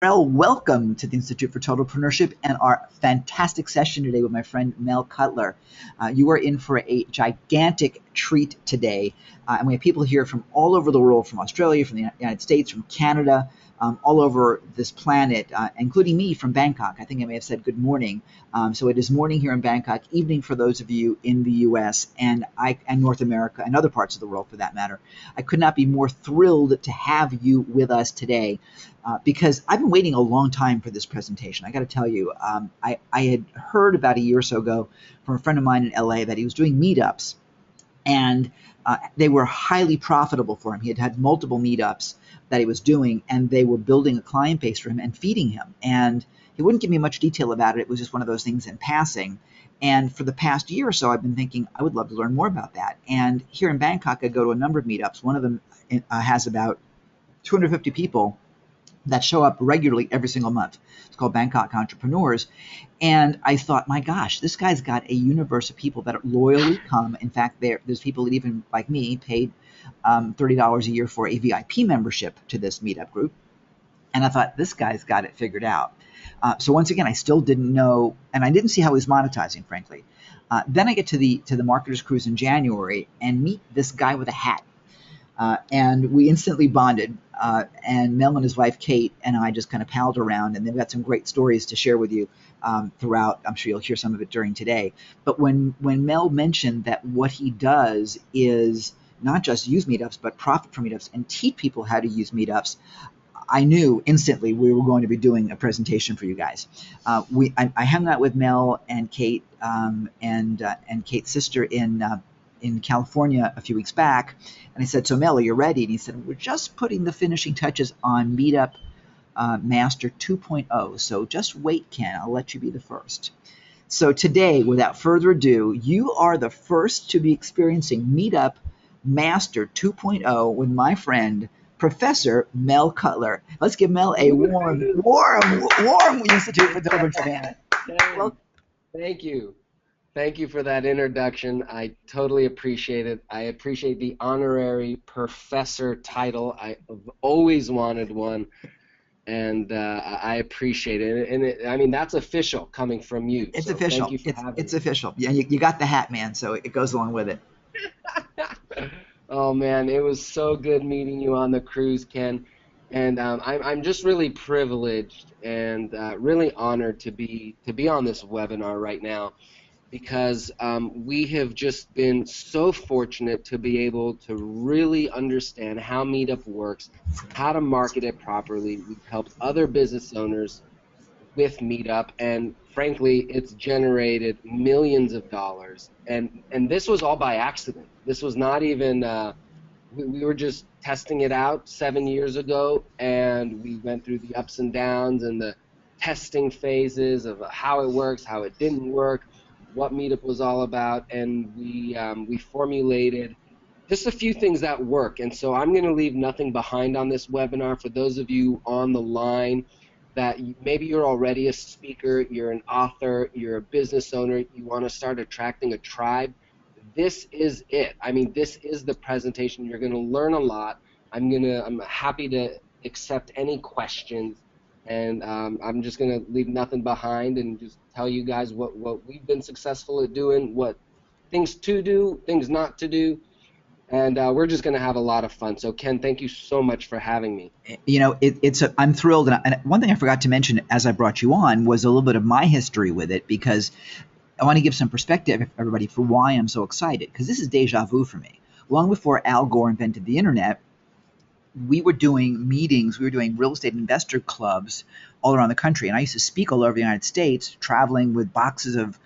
Krell, welcome to the Institute for Totalpreneurship and our fantastic session today with my friend Mel Cutler. You are in for a gigantic treat today. And we have people here from all over the world, from Australia, from the United States, from Canada, all over this planet, including me from Bangkok. I think I may have said good morning. So it is morning here in Bangkok, evening for those of you in the US and North America and other parts of the world for that matter. I could not be more thrilled to have you with us today. Because I've been waiting a long time for this presentation. I got to tell you, I had heard about a year or so ago from a friend of mine in LA that he was doing meetups, and they were highly profitable for him. He had had multiple meetups that he was doing, and they were building a client base for him and feeding him. And he wouldn't give me much detail about it. It was just one of those things in passing. And for the past year or so, I've been thinking I would love to learn more about that. And here in Bangkok, I go to a number of meetups. One of them has about 250 people that show up regularly every single month. It's called Bangkok Entrepreneurs. And I thought, my gosh, this guy's got a universe of people that loyally come. In fact, there's people that even, like me, paid $30 a year for a VIP membership to this meetup group. And I thought, this guy's got it figured out. So once again, I still didn't know, and I didn't see how he was monetizing, frankly. Then I get to the Marketers Cruise in January and meet this guy with a hat. And we instantly bonded. And Mel and his wife, Kate, and I just kind of palled around, and they've got some great stories to share with you throughout. I'm sure you'll hear some of it during today. But when Mel mentioned that what he does is not just use meetups, but profit from meetups and teach people how to use meetups, I knew instantly we were going to be doing a presentation for you guys. I hung out with Mel and Kate and Kate's sister in California a few weeks back, and I said, so Mel, are you ready? And he said, we're just putting the finishing touches on Meetup Master 2.0, so just wait, Ken, I'll let you be the first. So today, without further ado, you are the first to be experiencing Meetup Master 2.0 with my friend, Professor Mel Cutler. Let's give Mel a warm Institute for Totalpreneurship. Well, thank you. Thank you for that introduction. I totally appreciate it. I appreciate the honorary professor title. I've always wanted one, and I appreciate it. And I mean, that's official coming from you. It's so official. Thank you for having It's me. official. Yeah, you got the hat, man, so it goes along with it. Oh man, it was so good meeting you on the cruise, Ken. And I'm just really privileged and really honored to be on this webinar right now, because we have just been so fortunate to be able to really understand how Meetup works, how to market it properly. We've helped other business owners with Meetup, and frankly, it's generated millions of dollars. And this was all by accident. This was not even, we were just testing it out 7 years ago, and we went through the ups and downs and the testing phases of how it works, how it didn't work, what Meetup was all about, and we formulated just a few things that work. And so I'm going to leave nothing behind on this webinar for those of you on the line that maybe you're already a speaker, you're an author, you're a business owner, you want to start attracting a tribe. This is it. I mean, this is the presentation. You're going to learn a lot. I'm happy to accept any questions, and I'm just going to leave nothing behind and just tell you guys what we've been successful at doing, what things to do, things not to do, and we're just going to have a lot of fun. So, Ken, thank you so much for having me. You know, I'm thrilled. And one thing I forgot to mention as I brought you on was a little bit of my history with it, because I want to give some perspective, everybody, for why I'm so excited, because this is deja vu for me. Long before Al Gore invented the internet, we were doing meetings, we were doing real estate investor clubs all around the country. And I used to speak all over the United States, traveling with boxes of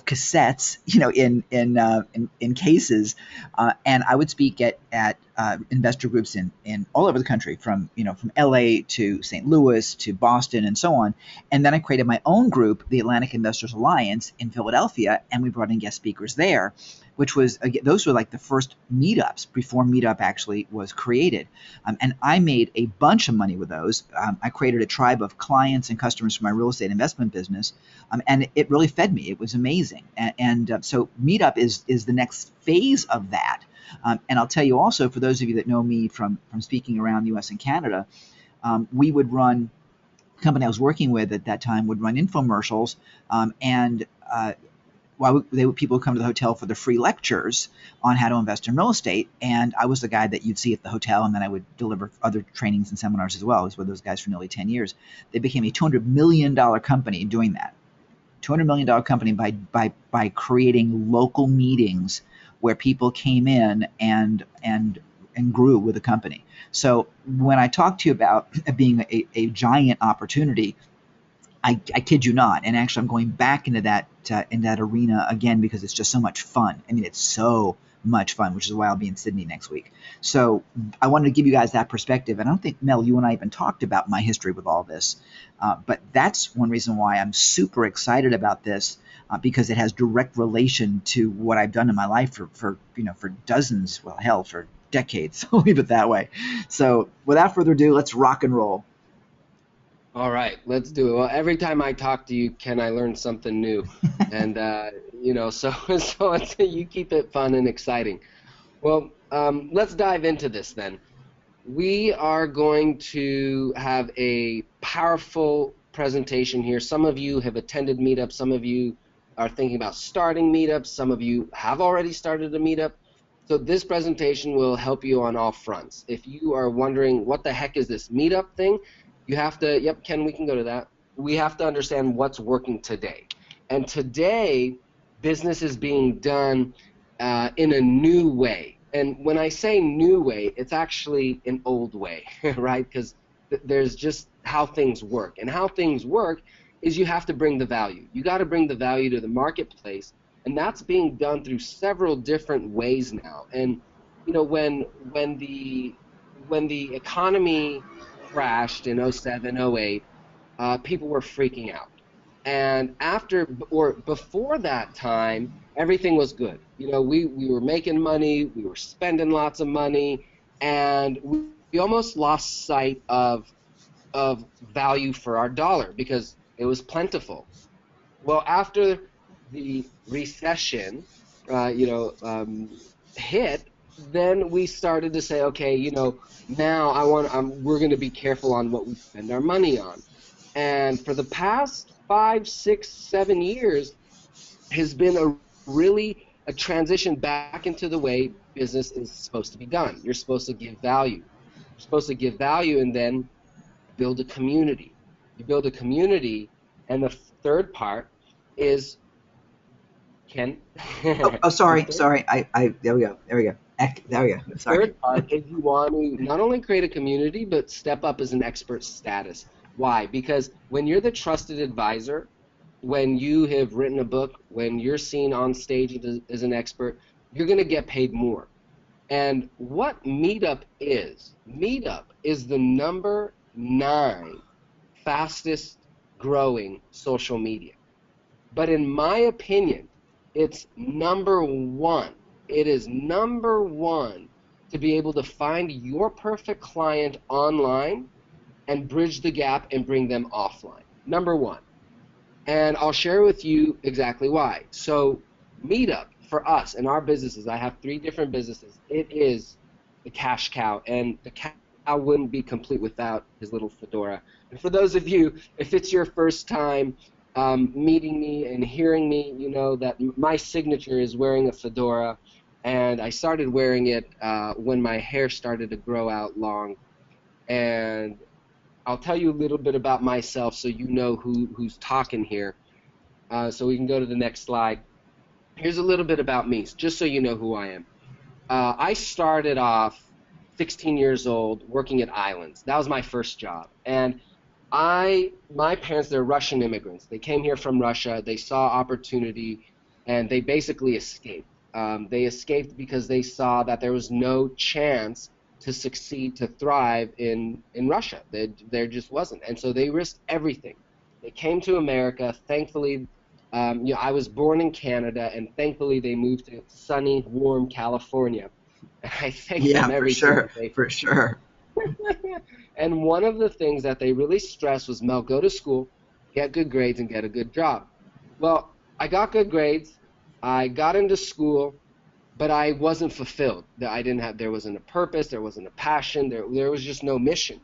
cassettes, you know, in cases. And I would speak at investor groups in all over the country, from LA to St. Louis to Boston and so on. And then I created my own group, the Atlantic Investors Alliance, in Philadelphia, and we brought in guest speakers there, which was, those were like the first meetups before Meetup actually was created. And I made a bunch of money with those. I created a tribe of clients and customers for my real estate investment business, and it really fed me. It was amazing. So Meetup is the next phase of that. And I'll tell you also, for those of you that know me from speaking around the U.S. and Canada, we would run company I was working with at that time would run infomercials, and people would come to the hotel for the free lectures on how to invest in real estate. And I was the guy that you'd see at the hotel, and then I would deliver other trainings and seminars as well. I was with those guys for nearly 10 years. They became a $200 million company doing that. $200 million company by creating local meetings where people came in and grew with the company. So when I talk to you about being a giant opportunity, I kid you not. And actually, I'm going back into that arena again because it's just so much fun. I mean, it's so much fun, which is why I'll be in Sydney next week. So I wanted to give you guys that perspective. And I don't think, Mel, you and I even talked about my history with all this. But that's one reason why I'm super excited about this, because it has direct relation to what I've done in my life for dozens, well, hell, for decades. I'll leave it that way. So without further ado, let's rock and roll. All right, let's do it. Well, every time I talk to you, Ken, I learn something new, and so you keep it fun and exciting. Well, let's dive into this then. We are going to have a powerful presentation here. Some of you have attended Meetup. Some of you are thinking about starting Meetup. Some of you have already started a Meetup. So this presentation will help you on all fronts. If you are wondering what the heck is this Meetup thing, you have to, yep, Ken, we can go to that. We have to understand what's working today. And today, business is being done in a new way. And when I say new way, it's actually an old way, right? Because there's just how things work. And how things work is you have to bring the value. You got to bring the value to the marketplace. And that's being done through several different ways now. And, when the economy crashed in 07, 08, people were freaking out. And before that time, everything was good. We were making money, we were spending lots of money, and we almost lost sight of value for our dollar because it was plentiful. Well, after the recession, hit, then we started to say, okay, now we're going to be careful on what we spend our money on. And for the past 5, 6, 7 years has been a transition back into the way business is supposed to be done. You're supposed to give value. You're supposed to give value and then build a community. You build a community, and the third part is Ken. Sorry. There we go. There we go. Sorry. The third part is you want to not only create a community, but step up as an expert status. Why? Because when you're the trusted advisor, when you have written a book, when you're seen on stage as an expert, you're going to get paid more. And what Meetup is the number 9 fastest growing social media. But in my opinion, it's number 1. It is number 1 to be able to find your perfect client online and bridge the gap and bring them offline. Number 1. And I'll share with you exactly why. So Meetup, for us and our businesses, I have 3 different businesses. It is the cash cow, and the cow wouldn't be complete without his little fedora. And for those of you, if it's your first time meeting me and hearing me, you know that my signature is wearing a fedora, and I started wearing it when my hair started to grow out long. And I'll tell you a little bit about myself so you know who's talking here. So we can go to the next slide. Here's a little bit about me, just so you know who I am. I started off 16 years old working at Islands. That was my first job. And my parents, they're Russian immigrants. They came here from Russia. They saw opportunity, and they basically escaped. They escaped because they saw that there was no chance to succeed, to thrive in Russia. There just wasn't. And so they risked everything. They came to America. Thankfully, I was born in Canada, and thankfully they moved to sunny, warm California. And I thank them every single day. For sure. And one of the things that they really stressed was, Mel, go to school, get good grades, and get a good job. Well, I got good grades. I got into school, but I wasn't fulfilled. There wasn't a purpose. There wasn't a passion. There was just no mission.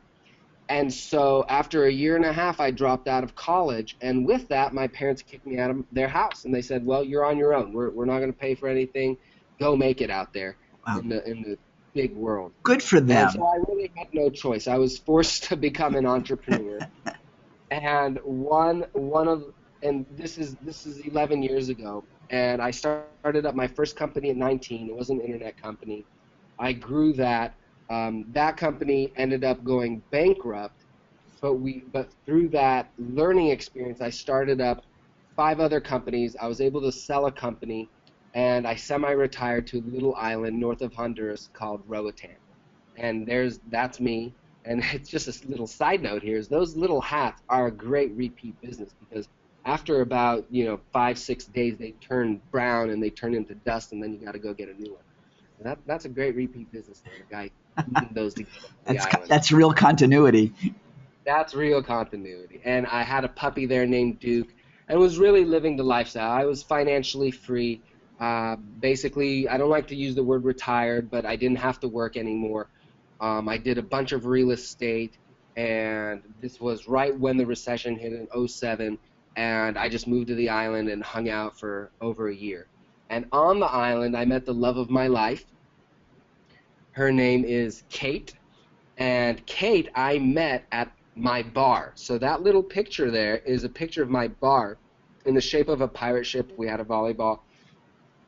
And so after a year and a half, I dropped out of college. And with that, my parents kicked me out of their house. And they said, well, you're on your own. We're not going to pay for anything. Go make it out there Wow. in the big world. Good for And them. so I really had no choice. I was forced to become an entrepreneur. And this is 11 years ago. And I started up my first company at 19. It was an internet company. I grew that. That company ended up going bankrupt, but through that learning experience, I started up 5 other companies. I was able to sell a company, and I semi-retired to a little island north of Honduras called Roatan. And that's me. And it's just a little side note here is those little hats are a great repeat business because after about 5 6 days they turn brown and they turn into dust and then you got to go get a new one. That's a great repeat business there. The guy keeping those together on the island. That's real continuity. That's real continuity. And I had a puppy there named Duke and was really living the lifestyle. I was financially free. Basically, I don't like to use the word retired, but I didn't have to work anymore. I did a bunch of real estate, and this was right when the recession hit in '07, and I just moved to the island and hung out for over a year. And on the island, I met the love of my life. Her name is Kate. And Kate, I met at my bar. So that little picture there is a picture of my bar in the shape of a pirate ship. We had a volleyball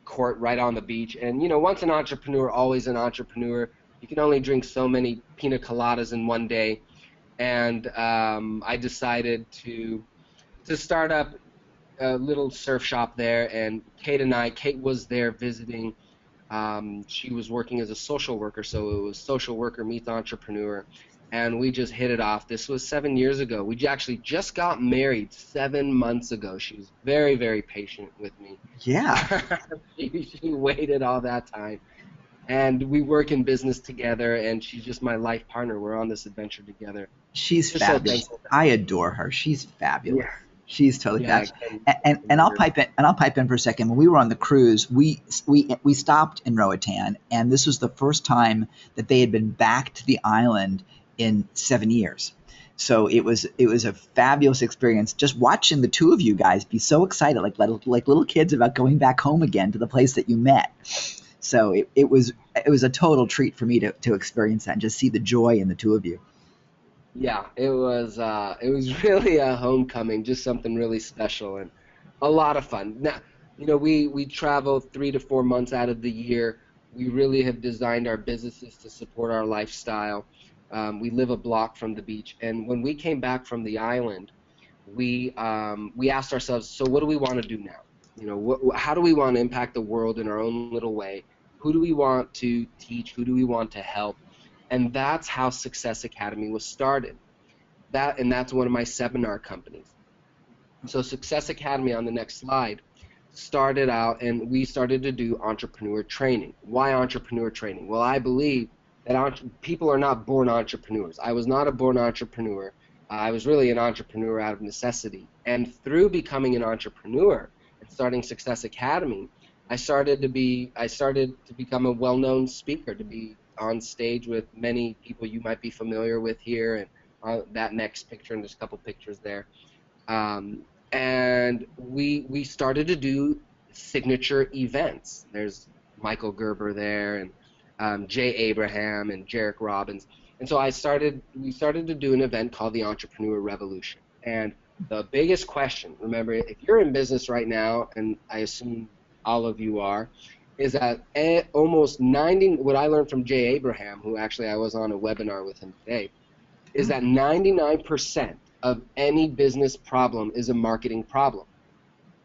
court right on the beach. And, once an entrepreneur, always an entrepreneur. You can only drink so many pina coladas in one day. And I decided to start up a little surf shop there. And Kate was there visiting. She was working as a social worker, so it was social worker meets entrepreneur, and we just hit it off. This was 7 years ago. We actually just got married 7 months ago. She was very, very patient with me. Yeah. She waited all that time, and we work in business together, and she's just my life partner. We're on this adventure together. She's Just so fabulous. thankful. I adore her. She's fabulous. Yeah. She's totally Yeah, fabulous. And I'll pipe in for a second. When we were on the cruise, we stopped in Roatan, and this was the first time that they had been back to the island in 7 years. So it was a fabulous experience just watching the two of you guys be so excited, like little kids about going back home again to the place that you met. So it was a total treat for me to experience that and just see the joy in the two of you. Yeah, it was really a homecoming, just something really special and a lot of fun. Now, we travel 3 to 4 months out of the year. We really have designed our businesses to support our lifestyle. We live a block from the beach, and when we came back from the island, we asked ourselves, so what do we want to do now? How do we want to impact the world in our own little way? Who do we want to teach? Who do we want to help? And that's how Success Academy was started. That's one of my seminar companies. So Success Academy, on the next slide, started out, and we started to do entrepreneur training. Why entrepreneur training? Well, I believe that people are not born entrepreneurs. I was not a born entrepreneur. I was really an entrepreneur out of necessity. And through becoming an entrepreneur and starting Success Academy, I started to become a well-known speaker, to be on stage with many people you might be familiar with here, and that next picture, and there's a couple pictures there. And we started to do signature events. There's Michael Gerber there, and Jay Abraham and Jarek Robbins. And so we started to do an event called the Entrepreneur Revolution. And the biggest question, remember, if you're in business right now, and I assume all of you are, is that almost 90, what I learned from Jay Abraham, who actually I was on a webinar with him today, is that 99% of any business problem is a marketing problem,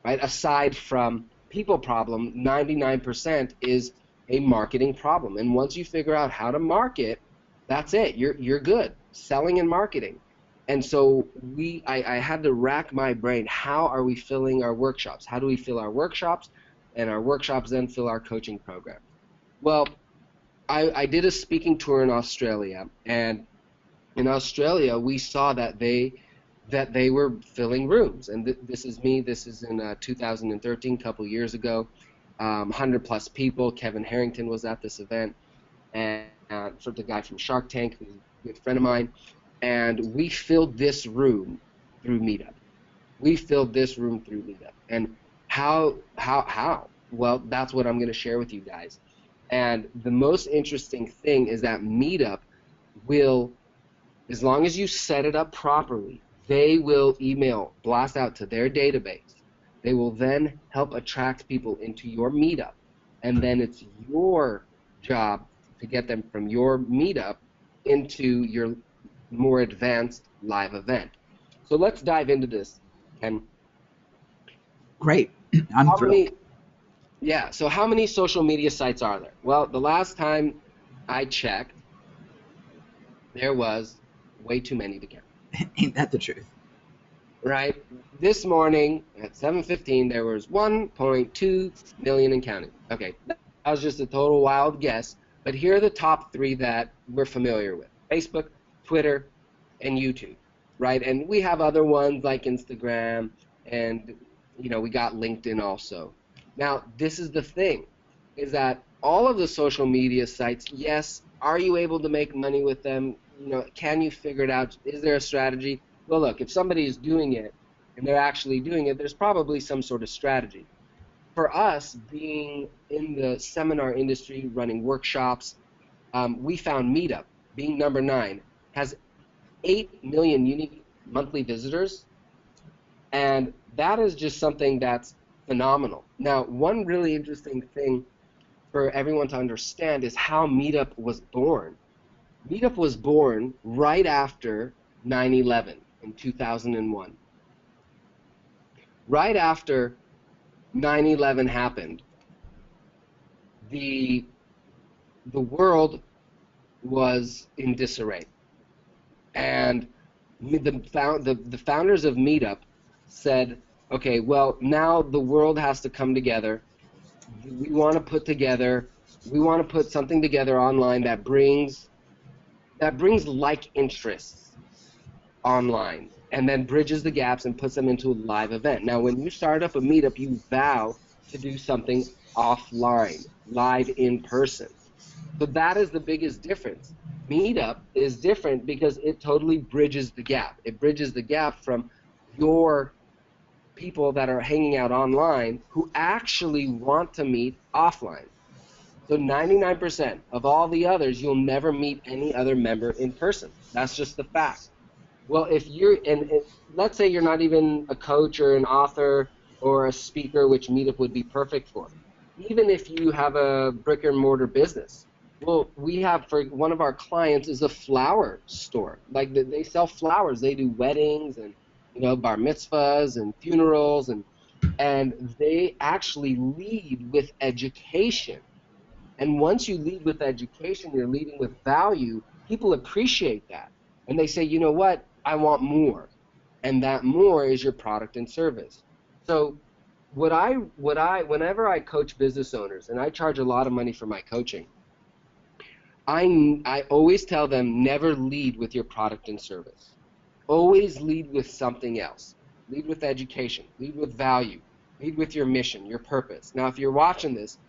right? Aside from people problem, 99% is a marketing problem. And once you figure out how to market, that's it. You're good. Selling and marketing. And so I had to rack my brain. How are we filling our workshops? How do we fill our workshops? And our workshops then fill our coaching program. Well, I did a speaking tour in Australia, and in Australia we saw that they were filling rooms. And this is me. This is in 2013, a couple years ago. 100 plus people. Kevin Harrington was at this event, and for the guy from Shark Tank, who's a good friend of mine. and we filled this room through Meetup. We filled this room through Meetup. And how? Well, that's what I'm going to share with you guys. And the most interesting thing is that Meetup will, as long as you set it up properly, they will email, blast out to their database. They will then help attract people into your Meetup. And then it's your job to get them from your Meetup into your more advanced live event. So let's dive into this. And Great. I'm how thrilled. many, yeah, so how many social media sites are there? Well, the last time I checked, there was way too many to count. Ain't that the truth? Right? This morning at 7:15, there was 1.2 million and counting. Okay, that was just a total wild guess, but here are the top three that we're familiar with: Facebook, Twitter, and YouTube, right? And we have other ones like Instagram, and we got LinkedIn also. Now, this is the thing, is that all of the social media sites, yes, are you able to make money with them? Can you figure it out? Is there a strategy? Well, look, if somebody is doing it and they're actually doing it, there's probably some sort of strategy. For us, being in the seminar industry, running workshops, we found Meetup, being number 9, has 8 million unique monthly visitors, and that is just something that's phenomenal. Now, one really interesting thing for everyone to understand is how Meetup was born. Meetup was born right after 9/11 in 2001. Right after 9/11 happened, the world was in disarray, and the founders of Meetup said, okay, well, now the world has to come together. We want to put something together online that brings like interests online, and then bridges the gaps and puts them into a live event. Now, when you start up a Meetup, you vow to do something offline, live in person. So that is the biggest difference. Meetup is different because it totally bridges the gap. It bridges the gap from your people that are hanging out online who actually want to meet offline. So 99% of all the others, you'll never meet any other member in person. That's just the fact. Well, if you're, and let's say you're not even a coach or an author or a speaker, which Meetup would be perfect for. Even if you have a brick and mortar business, well, we have, for one of our clients is a flower store. Like they sell flowers. They do weddings and bar mitzvahs and funerals, and they actually lead with education. And once you lead with education, you're leading with value. People appreciate that, and they say, you know what? I want more, and that more is your product and service. So, whenever I coach business owners, and I charge a lot of money for my coaching, I always tell them never lead with your product and service. Always lead with something else. Lead with education. Lead with value. Lead with your mission, your purpose. Now, if you're watching this,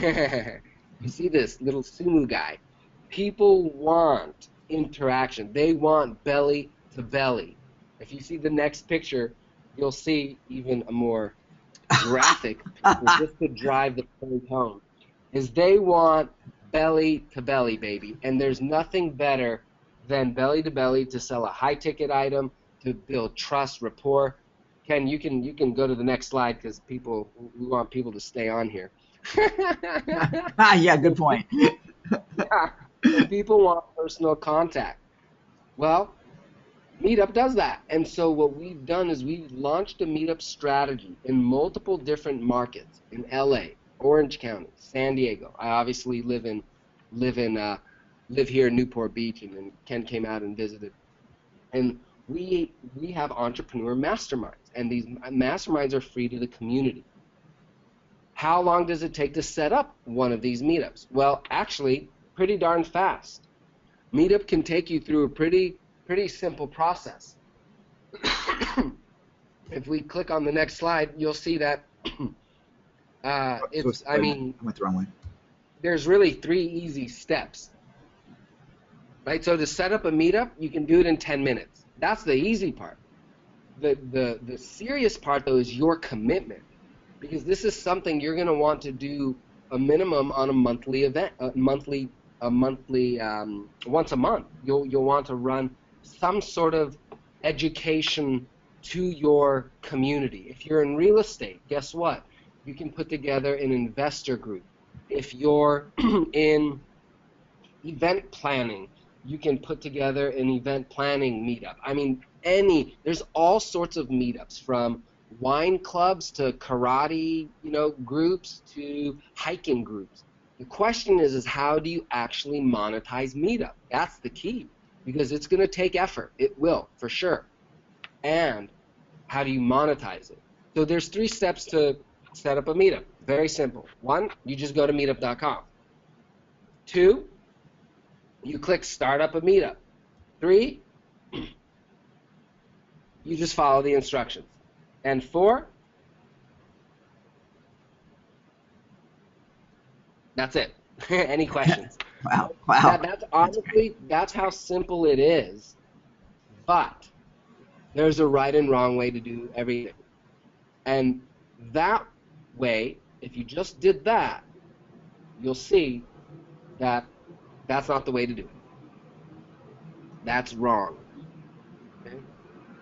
you see this little sumo guy. People want interaction. They want belly to belly. If you see the next picture, you'll see even a more graphic picture just to drive the point home. Is they want belly to belly, baby. And there's nothing better than belly to belly to sell a high ticket item, to build trust, rapport. Ken, you can go to the next slide because we want people to stay on here. Yeah, good point. Yeah, so people want personal contact. Well, Meetup does that. And so what we've done is we've launched a Meetup strategy in multiple different markets in LA, Orange County, San Diego. I obviously live here in Newport Beach, and then Ken came out and visited. And we have entrepreneur masterminds, and these masterminds are free to the community. How long does it take to set up one of these meetups? Well, actually, pretty darn fast. Meetup can take you through a pretty simple process. If we click on the next slide, you'll see that I went the wrong way. there's really 3 easy steps. right? So to set up a meetup, you can do it in 10 minutes. That's the easy part. The serious part, though, is your commitment, because this is something you're going to want to do a minimum on a monthly event, once a month. You'll want to run some sort of education to your community. If you're in real estate, guess what? You can put together an investor group. If you're in event planning, you can put together an event planning meetup. I mean, there's all sorts of meetups, from wine clubs to karate, groups, to hiking groups. The question is how do you actually monetize Meetup? That's the key, because it's going to take effort. It will, for sure. And how do you monetize it? So there's 3 steps to set up a meetup. Very simple. 1, you just go to meetup.com. 2, you click start up a meetup. 3, you just follow the instructions. And 4, that's it. Any questions? Wow. That's honestly, that's how simple it is. But there's a right and wrong way to do everything. And that way, if you just did that, you'll see that that's not the way to do it. That's wrong. Okay?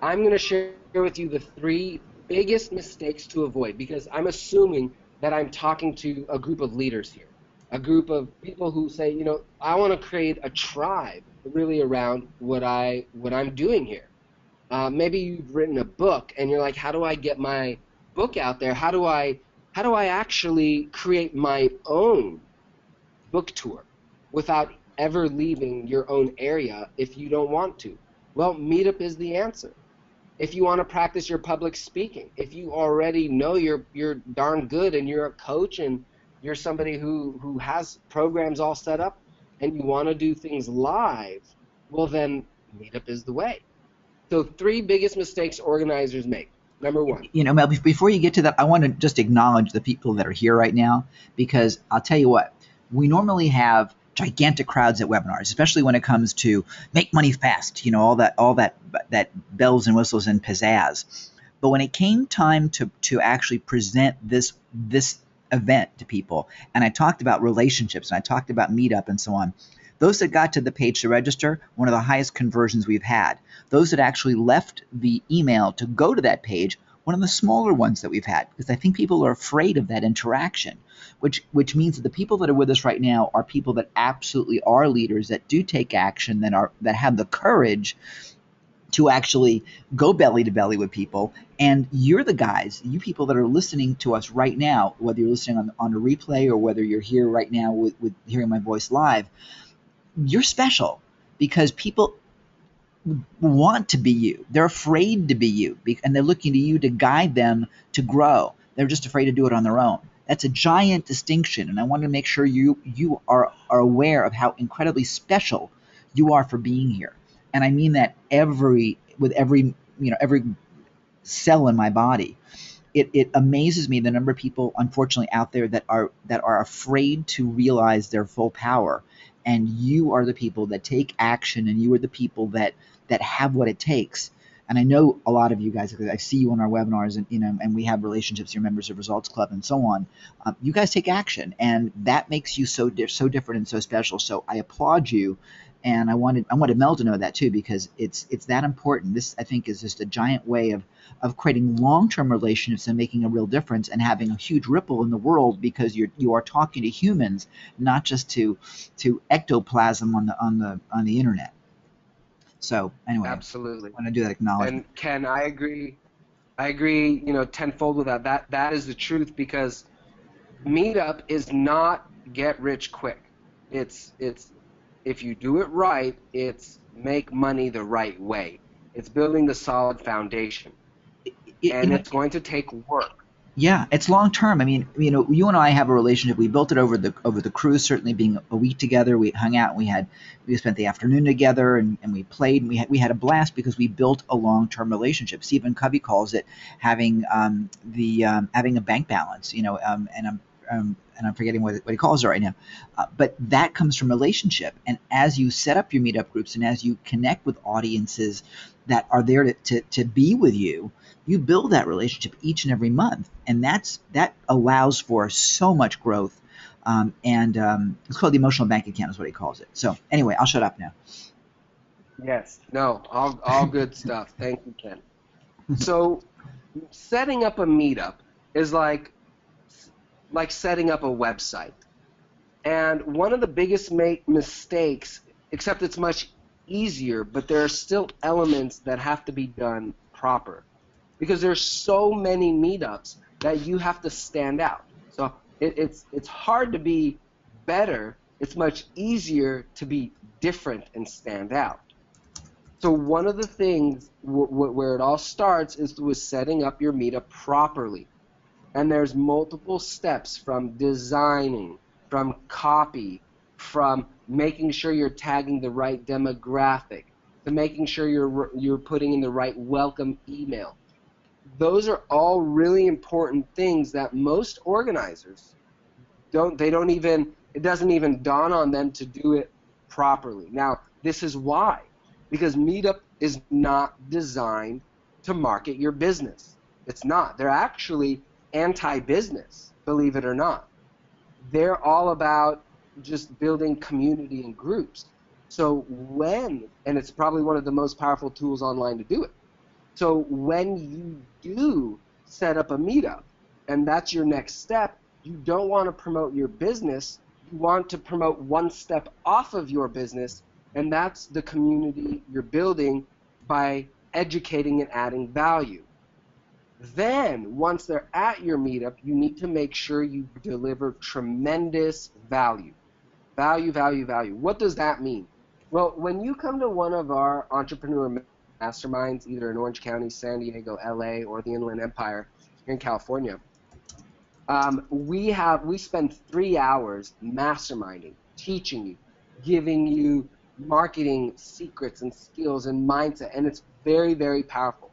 I'm going to share with you the 3 biggest mistakes to avoid, because I'm assuming that I'm talking to a group of leaders here, a group of people who say, I want to create a tribe really around what I'm doing here. Maybe you've written a book and you're like, how do I get my book out there? How do I actually create my own book tour without ever leaving your own area if you don't want to? Well, Meetup is the answer. If you want to practice your public speaking, if you already know you're darn good and you're a coach and you're somebody who has programs all set up and you want to do things live, well then Meetup is the way. So 3 biggest mistakes organizers make. Number 1. Mel, before you get to that, I want to just acknowledge the people that are here right now, because I'll tell you what, we normally have gigantic crowds at webinars, especially when it comes to make money fast, all that bells and whistles and pizzazz. But when it came time to actually present this event to people, and I talked about relationships and I talked about Meetup and so on, those that got to the page to register, one of the highest conversions we've had. Those that actually left the email to go to that page, one of the smaller ones that we've had, because I think people are afraid of that interaction, which means that the people that are with us right now are people that absolutely are leaders, that do take action, that have the courage to actually go belly to belly with people. And you're the guys, you people that are listening to us right now, whether you're listening on a replay or whether you're here right now with hearing my voice live, you're special, because people want to be you. They're afraid to be you, and they're looking to you to guide them to grow. They're just afraid to do it on their own. That's a giant distinction, and I want to make sure you are aware of how incredibly special you are for being here. And I mean that every cell in my body. It amazes me the number of people, unfortunately, out there that are afraid to realize their full power. And you are the people that take action, and you are the people that have what it takes. And I know a lot of you guys, because I see you on our webinars, and and we have relationships. You're members of Results Club and so on. You guys take action, and that makes you so different and so special. So I applaud you, and I wanted Mel to know that too, because it's that important. This, I think, is just a giant way of creating long-term relationships and making a real difference and having a huge ripple in the world, because you are talking to humans, not just to ectoplasm on the internet. So anyway, Absolutely. I want to do that acknowledgement. And Ken, I agree, tenfold with that. That is the truth, because Meetup is not get rich quick. It's if you do it right, it's make money the right way. It's building the solid foundation, and it's going to take work. Yeah, it's long term. I mean, you and I have a relationship. We built it over the cruise. Certainly, being a week together, we hung out. We spent the afternoon together, and we played. And we had a blast because we built a long term relationship. Stephen Covey calls it having a bank balance. And and I'm forgetting what he calls it right now. But that comes from relationship. And as you set up your meetup groups and as you connect with audiences that are there to be with you, you build that relationship each and every month. And that allows for so much growth. It's called the emotional bank account is what he calls it. So anyway, I'll shut up now. Yes. No, all good stuff. Thank you, Ken. So setting up a meetup is like setting up a website. And one of the biggest mistakes, except it's much easier, but there are still elements that have to be done proper. Because there's so many meetups that you have to stand out. So it's hard to be better. It's much easier to be different and stand out. So one of the things where it all starts is with setting up your meetup properly. And there's multiple steps from designing, from copy, from making sure you're tagging the right demographic, to making sure you're putting in the right welcome email. Those are all really important things that most organizers it doesn't even dawn on them to do it properly. Now, this is why. Because Meetup is not designed to market your business. It's not. They're actually anti-business, believe it or not. They're all about just building community and groups. So and it's probably one of the most powerful tools online to do it. So when you do set up a meetup, and that's your next step, you don't want to promote your business. You want to promote one step off of your business, and that's the community you're building by educating and adding value. Then, once they're at your meetup, you need to make sure you deliver tremendous value. Value, value, value. What does that mean? Well, when you come to one of our entrepreneur masterminds, either in Orange County, San Diego, LA, or the Inland Empire here in California, we spend 3 hours masterminding, teaching you, giving you marketing secrets and skills and mindset, and it's very, very powerful.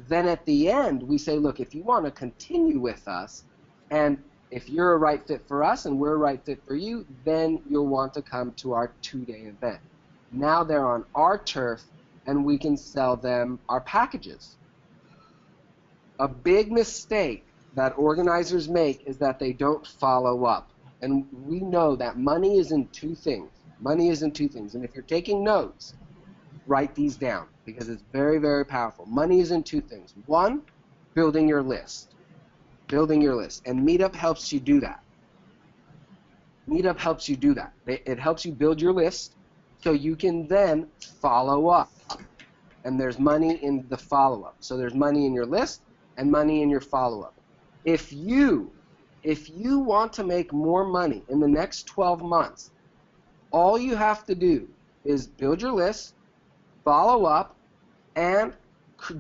Then at the end, we say, look, if you want to continue with us, and if you're a right fit for us and we're a right fit for you, then you'll want to come to our 2-day event. Now they're on our turf, and we can sell them our packages. A big mistake that organizers make is that they don't follow up. And we know that money is in two things. Money is in two things. And if you're taking notes, write these down because it's very, very powerful. Money is in two things. One, building your list. Building your list. And Meetup helps you do that. Meetup helps you do that. It helps you build your list so you can then follow up. And there's money in the follow-up. So there's money in your list and money in your follow-up. If you want to make more money in the next 12 months, all you have to do is build your list, follow up, and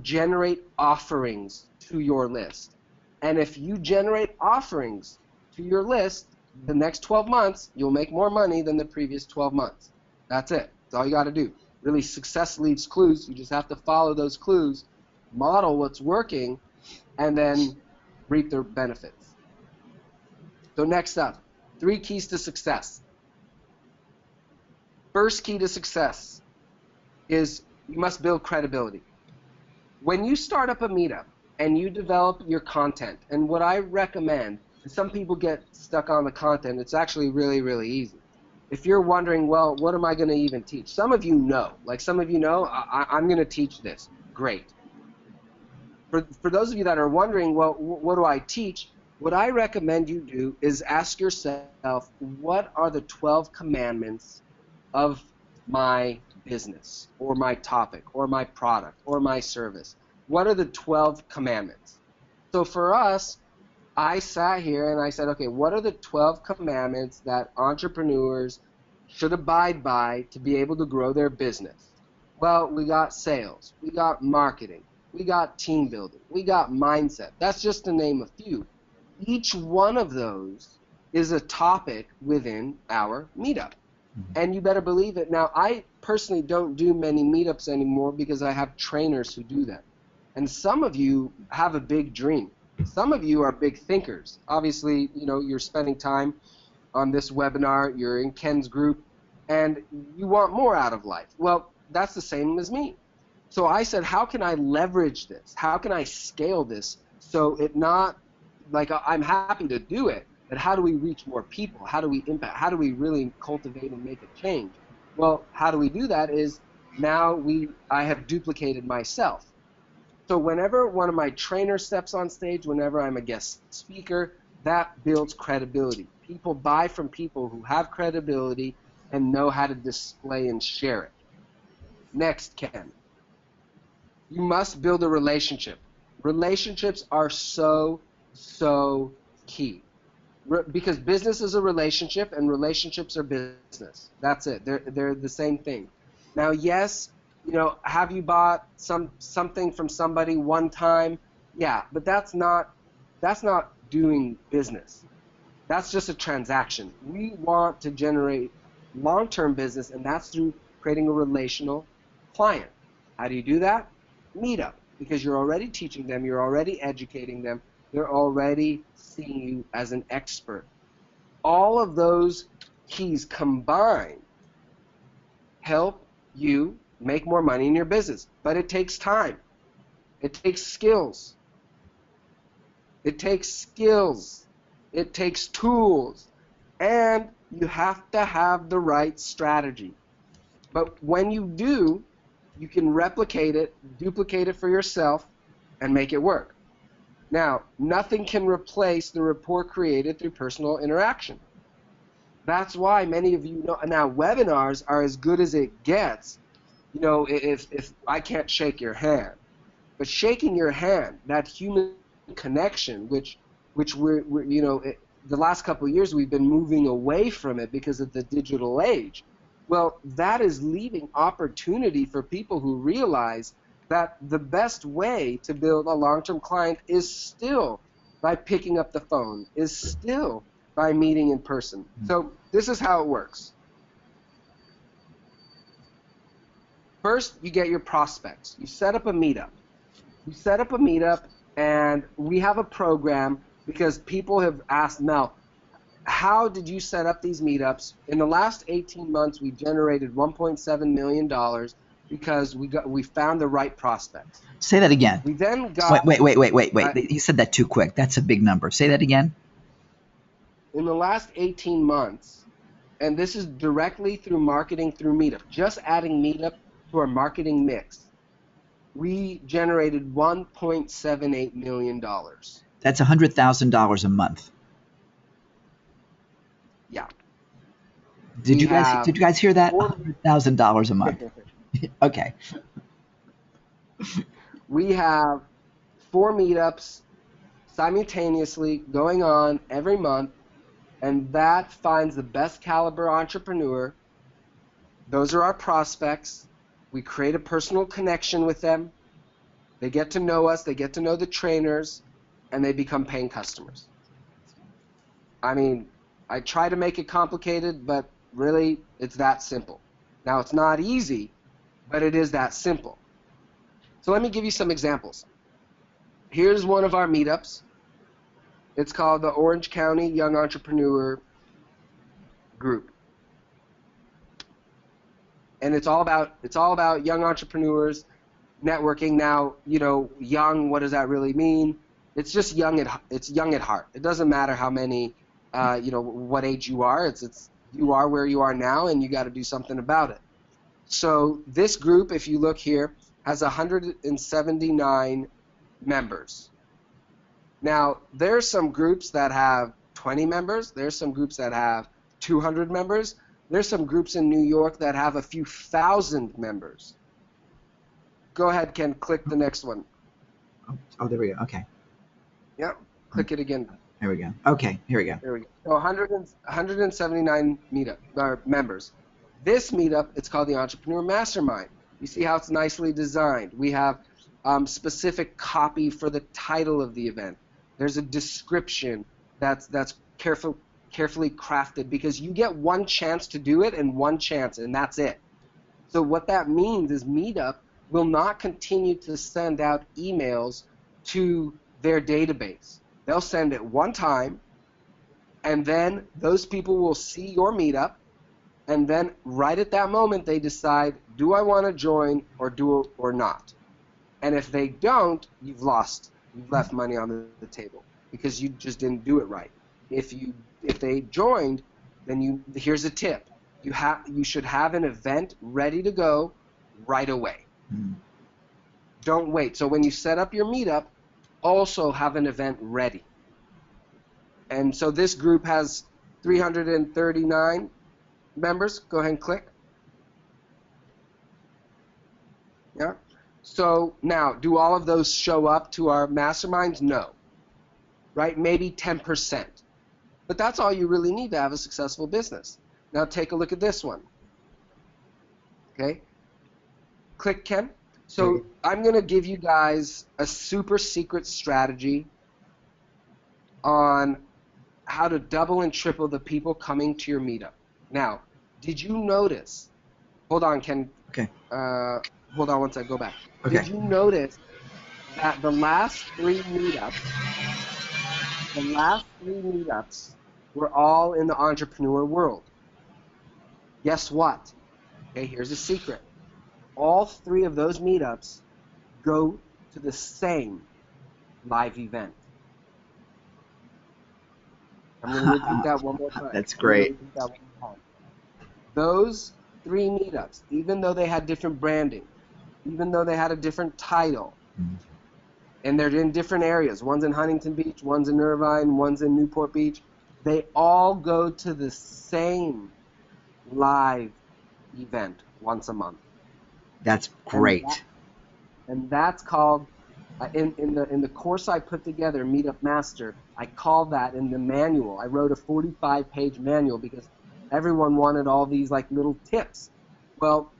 generate offerings to your list. And if you generate offerings to your list, the next 12 months, you'll make more money than the previous 12 months. That's it. That's all you got to do. Really, success leaves clues. You just have to follow those clues, model what's working, and then reap the benefits. So next up, 3 keys to success. First key to success is you must build credibility. When you start up a meetup and you develop your content, and what I recommend, some people get stuck on the content, it's actually really, really easy. If you're wondering, well, what am I going to even teach? Some of you know. Like some of you know, I'm going to teach this. Great. For those of you that are wondering, well, what do I teach? What I recommend you do is ask yourself, what are the 12 commandments of my business or my topic or my product or my service? What are the 12 commandments? So for us, I sat here and I said, okay, what are the 12 commandments that entrepreneurs should abide by to be able to grow their business? Well, we got sales, we got marketing, we got team building, we got mindset. That's just to name a few. Each one of those is a topic within our meetup. And you better believe it. Now, I personally don't do many meetups anymore because I have trainers who do them. And some of you have a big dream. Some of you are big thinkers. Obviously, you're spending time on this webinar, you're in Ken's group, and you want more out of life. Well, that's the same as me. So I said, how can I leverage this? How can I scale this so it not like I'm happy to do it, but how do we reach more people? How do we impact? How do we really cultivate and make a change? Well, how do we do that is now I have duplicated myself. So whenever one of my trainers steps on stage, whenever I'm a guest speaker, that builds credibility. People buy from people who have credibility and know how to display and share it. Next, Ken. You must build a relationship. Relationships are so key. Because business is a relationship and relationships are business. That's it. They're the same thing. Now, yes, have you bought something from somebody one time? Yeah, but that's not doing business. That's just a transaction. We want to generate long-term business, and that's through creating a relational client. How do you do that? Meetup, because you're already teaching them, you're already educating them, they're already seeing you as an expert. All of those keys combined help you make more money in your business, but it takes time. It takes skills. It takes skills. It takes tools. And you have to have the right strategy. But when you do, you can replicate it, duplicate it for yourself, and make it work. Now, nothing can replace the rapport created through personal interaction. That's why many of you know now webinars are as good as it gets. If I can't shake your hand, but shaking your hand, that human connection, which we're the last couple of years we've been moving away from it because of the digital age. Well, that is leaving opportunity for people who realize that the best way to build a long-term client is still by picking up the phone, is still by meeting in person. So this is how it works. First, you get your prospects. You set up a meetup. And we have a program because people have asked, Mel, how did you set up these meetups? In the last 18 months, we generated $1.7 million because we found the right prospects. Say that again. We then got... Wait. You said that too quick. That's a big number. Say that again. In the last 18 months, and this is directly through marketing through Meetup, just adding Meetup to our marketing mix, we generated $1.78 million. That's $100,000 a month. Yeah. Did you guys hear that? $100,000 a month. Okay. We have 4 meetups simultaneously going on every month, and that finds the best caliber entrepreneur. Those are our prospects. We create a personal connection with them. They get to know us, they get to know the trainers, and they become paying customers. I mean, I try to make it complicated, but really, it's that simple. Now, it's not easy, but it is that simple. So let me give you some examples. Here's one of our meetups. It's called the Orange County Young Entrepreneur Group. And it's all about young entrepreneurs, networking. Now, young, what does that really mean? It's just young at heart. It doesn't matter how many, what age you are. You are where you are now, and you got to do something about it. So this group, if you look here, has 179 members. Now, there's some groups that have 20 members. There's some groups that have 200 members. There's some groups in New York that have a few thousand members. Go ahead, Ken. Click the next one. Oh, there we go. Okay. Yep. Click it again. There we go. Okay, here we go. There we go. So 179 members. This meetup, it's called the Entrepreneur Mastermind. You see how it's nicely designed. We have specific copy for the title of the event. There's a description that's carefully crafted because you get one chance to do it and one chance, and that's it. So what that means is Meetup will not continue to send out emails to their database. They'll send it one time, and then those people will see your meetup, and then right at that moment they decide, do I want to join or not? And if they don't, you've lost. You've left money on the table because you just didn't do it right. If they joined, then here's a tip. You should have an event ready to go right away. Mm. Don't wait. So when you set up your meetup, also have an event ready. And so this group has 339 members. Go ahead and click. Yeah. So now, do all of those show up to our masterminds? No. Right? Maybe 10%. But that's all you really need to have a successful business. Now take a look at this one. Okay? Click, Ken. So I'm going to give you guys a super secret strategy on how to double and triple the people coming to your meetup. Now, did you notice? Hold on, Ken. Okay. Hold on one second. Go back. Okay. Did you notice that the last three meetups were all in the entrepreneur world? Guess what? Okay, here's a secret. All three of those meetups go to the same live event. I'm going to repeat that one more time. That's great. Those three meetups, even though they had different branding, even though they had a different title, and they're in different areas, one's in Huntington Beach, one's in Irvine, one's in Newport Beach, they all go to the same live event once a month. That's great. And that's called, in the course I put together, Meetup Master, I call that in the manual. I wrote a 45-page manual because everyone wanted all these like little tips. Well,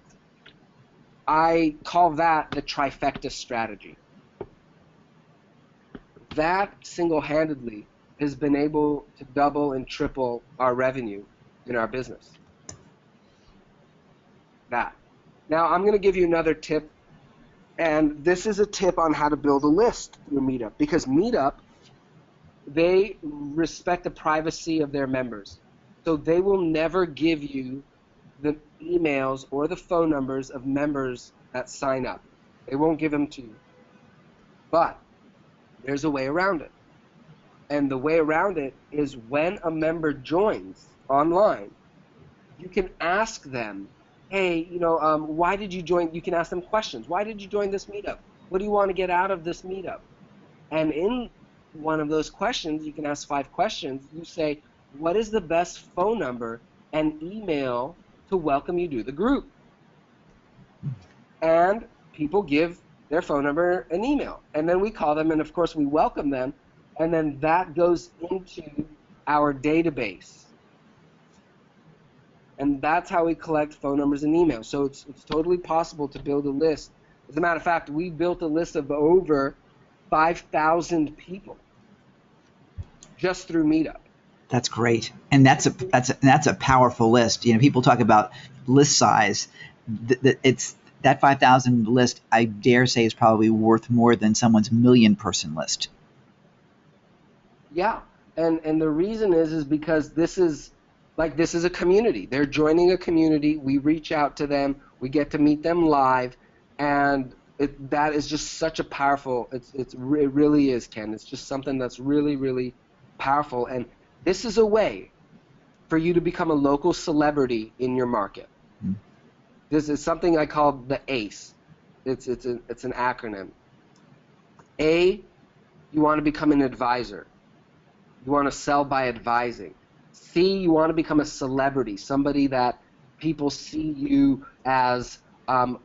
I call that the trifecta strategy. That single-handedly has been able to double and triple our revenue in our business. That. Now, I'm going to give you another tip, and this is a tip on how to build a list through Meetup, because Meetup, they respect the privacy of their members. So they will never give you the emails or the phone numbers of members that sign up. They won't give them to you. But there's a way around it. And the way around it is when a member joins online, you can ask them, hey, why did you join? You can ask them questions. Why did you join this meetup? What do you want to get out of this meetup? And in one of those questions, you can ask 5 questions. You say, what is the best phone number and email to welcome you to the group? And people give their phone number and email. And then we call them, and of course we welcome them. And then that goes into our database. And that's how we collect phone numbers and emails. So it's totally possible to build a list. As a matter of fact, we built a list of over 5,000 people just through Meetup. That's great, and that's a powerful list. People talk about list size. It's that 5,000 list. I dare say is probably worth more than someone's million-person list. Yeah, and the reason is because this is a community. They're joining a community. We reach out to them. We get to meet them live, and that is just such a powerful. It really is, Ken. It's just something that's really, really powerful. And this is a way for you to become a local celebrity in your market. Mm-hmm. This is something I call the ACE. It's an acronym. A, you want to become an advisor. You want to sell by advising. C, you want to become a celebrity, somebody that people see you as, not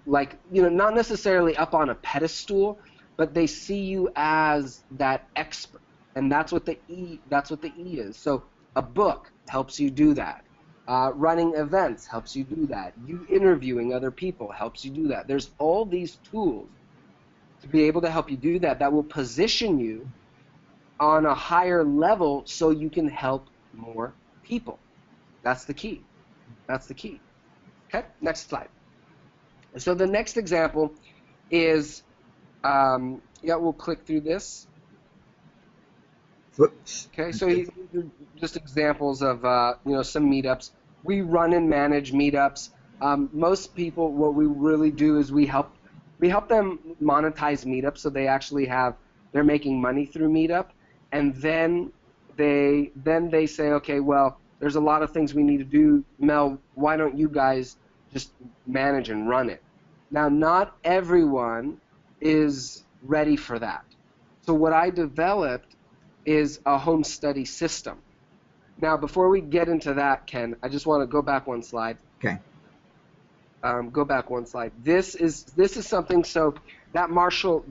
necessarily up on a pedestal, but they see you as that expert. And that's what the E is. So a book helps you do that. Running events helps you do that. You interviewing other people helps you do that. There's all these tools to be able to help you do that will position you on a higher level so you can help more people. That's the key. That's the key. Okay, next slide. So the next example is, we'll click through this. Whoops. Okay, so these are just examples of some meetups. We run and manage meetups. Most people, what we really do is we help them monetize meetups, so they're making money through meetup, and then they say, okay, well, there's a lot of things we need to do. Mel, why don't you guys just manage and run it? Now, not everyone is ready for that. So what I developed is a home study system. Now, before we get into that, Ken, I just want to go back one slide. Okay. Go back one slide. This is something. So that martial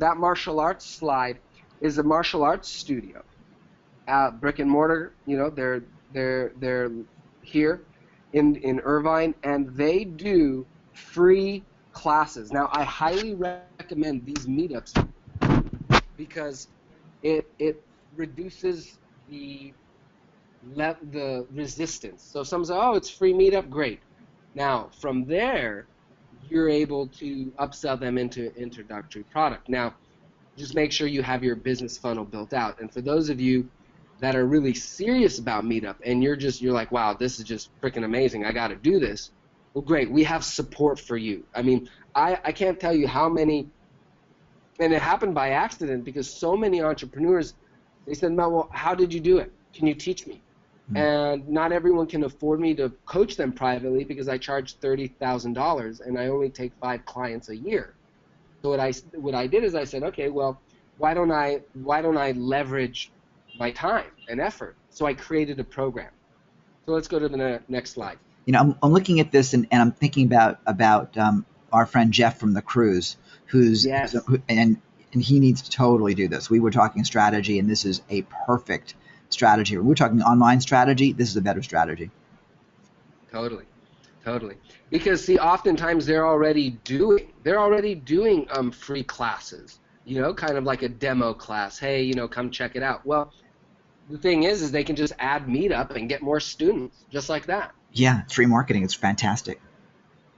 arts slide is a martial arts studio, brick and mortar. They're here in Irvine, and they do free classes. Now, I highly recommend these meetups because it reduces the resistance. So some say, oh, it's free meetup, great. Now, from there, you're able to upsell them into introductory product. Now, just make sure you have your business funnel built out. And for those of you that are really serious about Meetup and you're like, wow, this is just freaking amazing, I got to do this. Well, great, we have support for you. I mean, I can't tell you how many, and it happened by accident because so many entrepreneurs, they said, Mel, well, how did you do it? Can you teach me? And not everyone can afford me to coach them privately because I charge $30,000 and I only take 5 clients a year. So what I did is I said, okay, well, why don't I leverage my time and effort? So I created a program. So let's go to the next slide. I'm looking at this and I'm thinking about our friend Jeff from the cruise, Yes. and he needs to totally do this. We were talking strategy, and this is a perfect strategy. We're talking online strategy. This is a better strategy. Totally. Because see, oftentimes they're already doing free classes, kind of like a demo class. Hey, come check it out. Well, the thing is they can just add Meetup and get more students just like that. Yeah, it's free marketing. It's fantastic.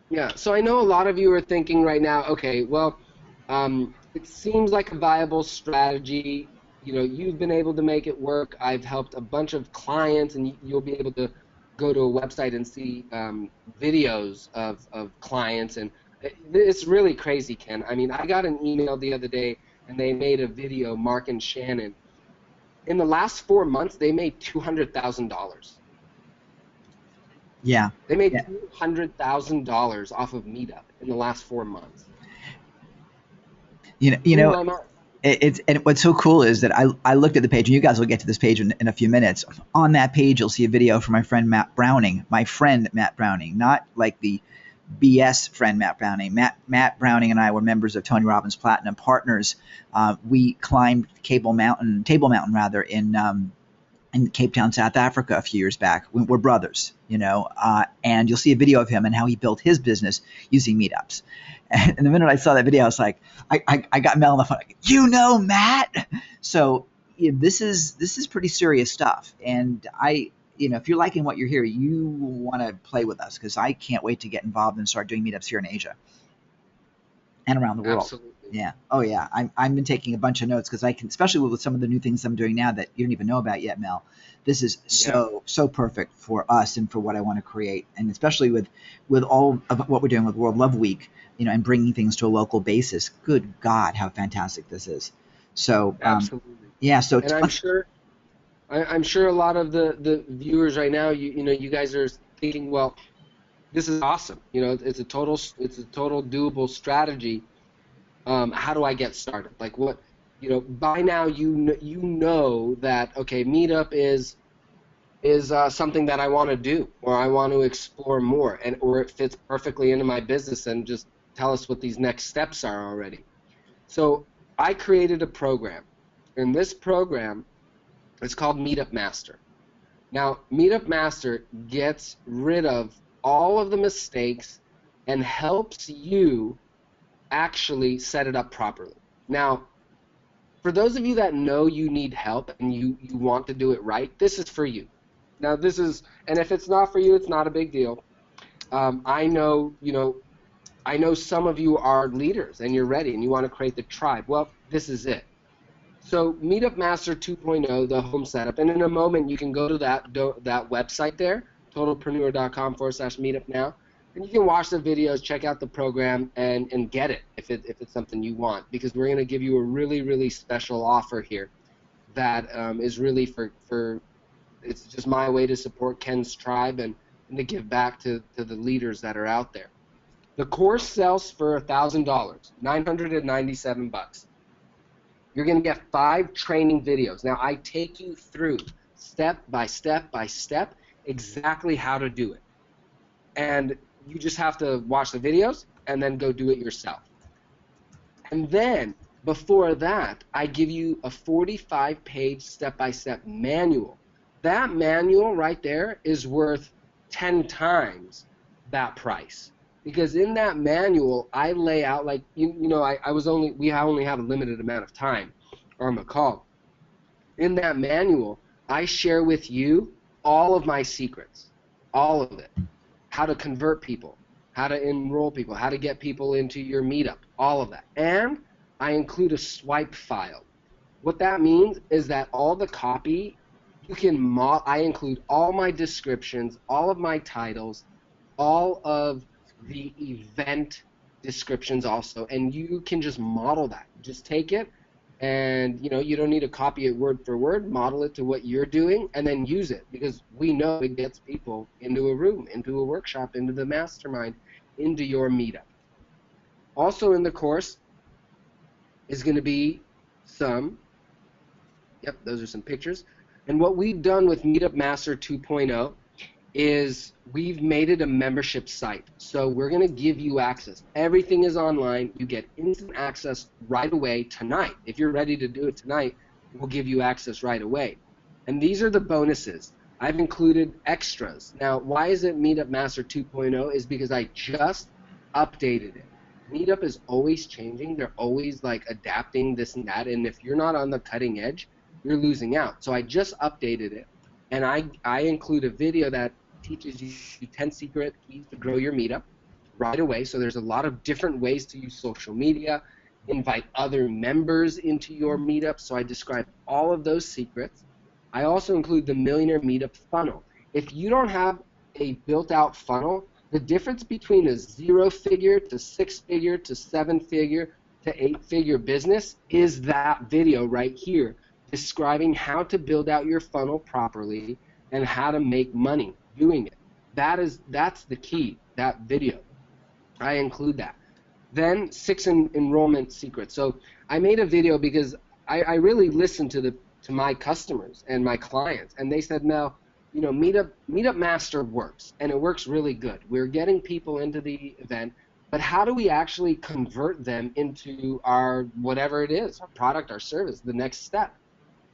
Yeah, so I know a lot of you are thinking right now, okay, well, it seems like a viable strategy. You've been able to make it work. I've helped a bunch of clients, and you'll be able to go to a website and see videos of clients, and it's really crazy, Ken. I mean, I got an email the other day, and they made a video, Mark and Shannon. In the last 4 months, they made $200,000. Yeah. They made $200,000 off of Meetup in the last 4 months. And what's so cool is that I looked at the page, and you guys will get to this page in a few minutes. On that page, you'll see a video from my friend Matt Browning, not like the BS friend Matt Browning. Matt Browning and I were members of Tony Robbins Platinum Partners. We climbed Table Mountain in Cape Town, South Africa a few years back. We're brothers, and you'll see a video of him and how he built his business using meetups. And the minute I saw that video, I was like, I got Mel on the phone. Like, Matt. So this is pretty serious stuff. And if you're liking what you're hearing, you want to play with us, because I can't wait to get involved and start doing meetups here in Asia and around the world. Absolutely. Yeah. Oh yeah. I've been taking a bunch of notes because I can, especially with some of the new things I'm doing now that you don't even know about yet, Mel. This is so perfect for us and for what I want to create, and especially with all of what we're doing with World Love Week, and bringing things to a local basis. Good God, how fantastic this is! So absolutely. Yeah. So and I'm sure a lot of the viewers right now, you guys are thinking, well, this is awesome. It's a total doable strategy. How do I get started? Like what? By now you know that, okay, Meetup is something that I want to do, or I want to explore more, or it fits perfectly into my business, and just tell us what these next steps are already. So I created a program, and this program is called Meetup Master. Now, Meetup Master gets rid of all of the mistakes and helps you actually set it up properly. Now, for those of you that know you need help and you want to do it right, this is for you. Now, and if it's not for you, it's not a big deal. I know some of you are leaders and you're ready and you want to create the tribe. Well, this is it. So Meetup Master 2.0, the home setup, and in a moment you can go to that website there, totalpreneur.com/meetup now, and you can watch the videos, check out the program, and get it if it's something you want, because we're going to give you a really, really special offer here that is really for it's just my way to support Ken's tribe and to give back to the leaders that are out there. The course sells for $1,000, $997. You're going to get 5 training videos. Now, I take you through step by step by step exactly how to do it. And you just have to watch the videos and then go do it yourself. And then, before that, I give you a 45-page step-by-step manual. That manual right there is worth 10 times that price. Because in that manual, I lay out, like, we only have a limited amount of time on the call. In that manual, I share with you all of my secrets, all of it. How to convert people, how to enroll people, how to get people into your meetup, all of that. And I include a swipe file. What that means is that all the copy, I include all my descriptions, all of my titles, all of the event descriptions also, and you can just model that. Just take it, and you don't need to copy it word for word. Model it to what you're doing, and then use it, because we know it gets people into a room, into a workshop, into the mastermind, into your meetup. Also in the course is going to be those are some pictures. And what we've done with Meetup Master 2.0 is we've made it a membership site. So we're going to give you access. Everything is online. You get instant access right away tonight. If you're ready to do it tonight, we'll give you access right away. And these are the bonuses. I've included extras. Now, why is it Meetup Master 2.0? Is because I just updated it. Meetup is always changing. They're always like adapting this and that. And if you're not on the cutting edge, you're losing out. So I just updated it. And I include a video that teaches you 10 secret keys to grow your meetup right away. So there's a lot of different ways to use social media, invite other members into your meetup. So I describe all of those secrets. I also include the Millionaire Meetup funnel. If you don't have a built-out funnel, the difference between a 0-figure to 6-figure to 7-figure to 8-figure business is that video right here, describing how to build out your funnel properly and how to make money doing it. That's the key, that video. I include that. Then 6 enrollment secrets. So I made a video because I really listened to my customers and my clients, and they said, Mel, Meetup Master works, and it works really good. We're getting people into the event, but how do we actually convert them into our whatever it is, our product, our service, the next step?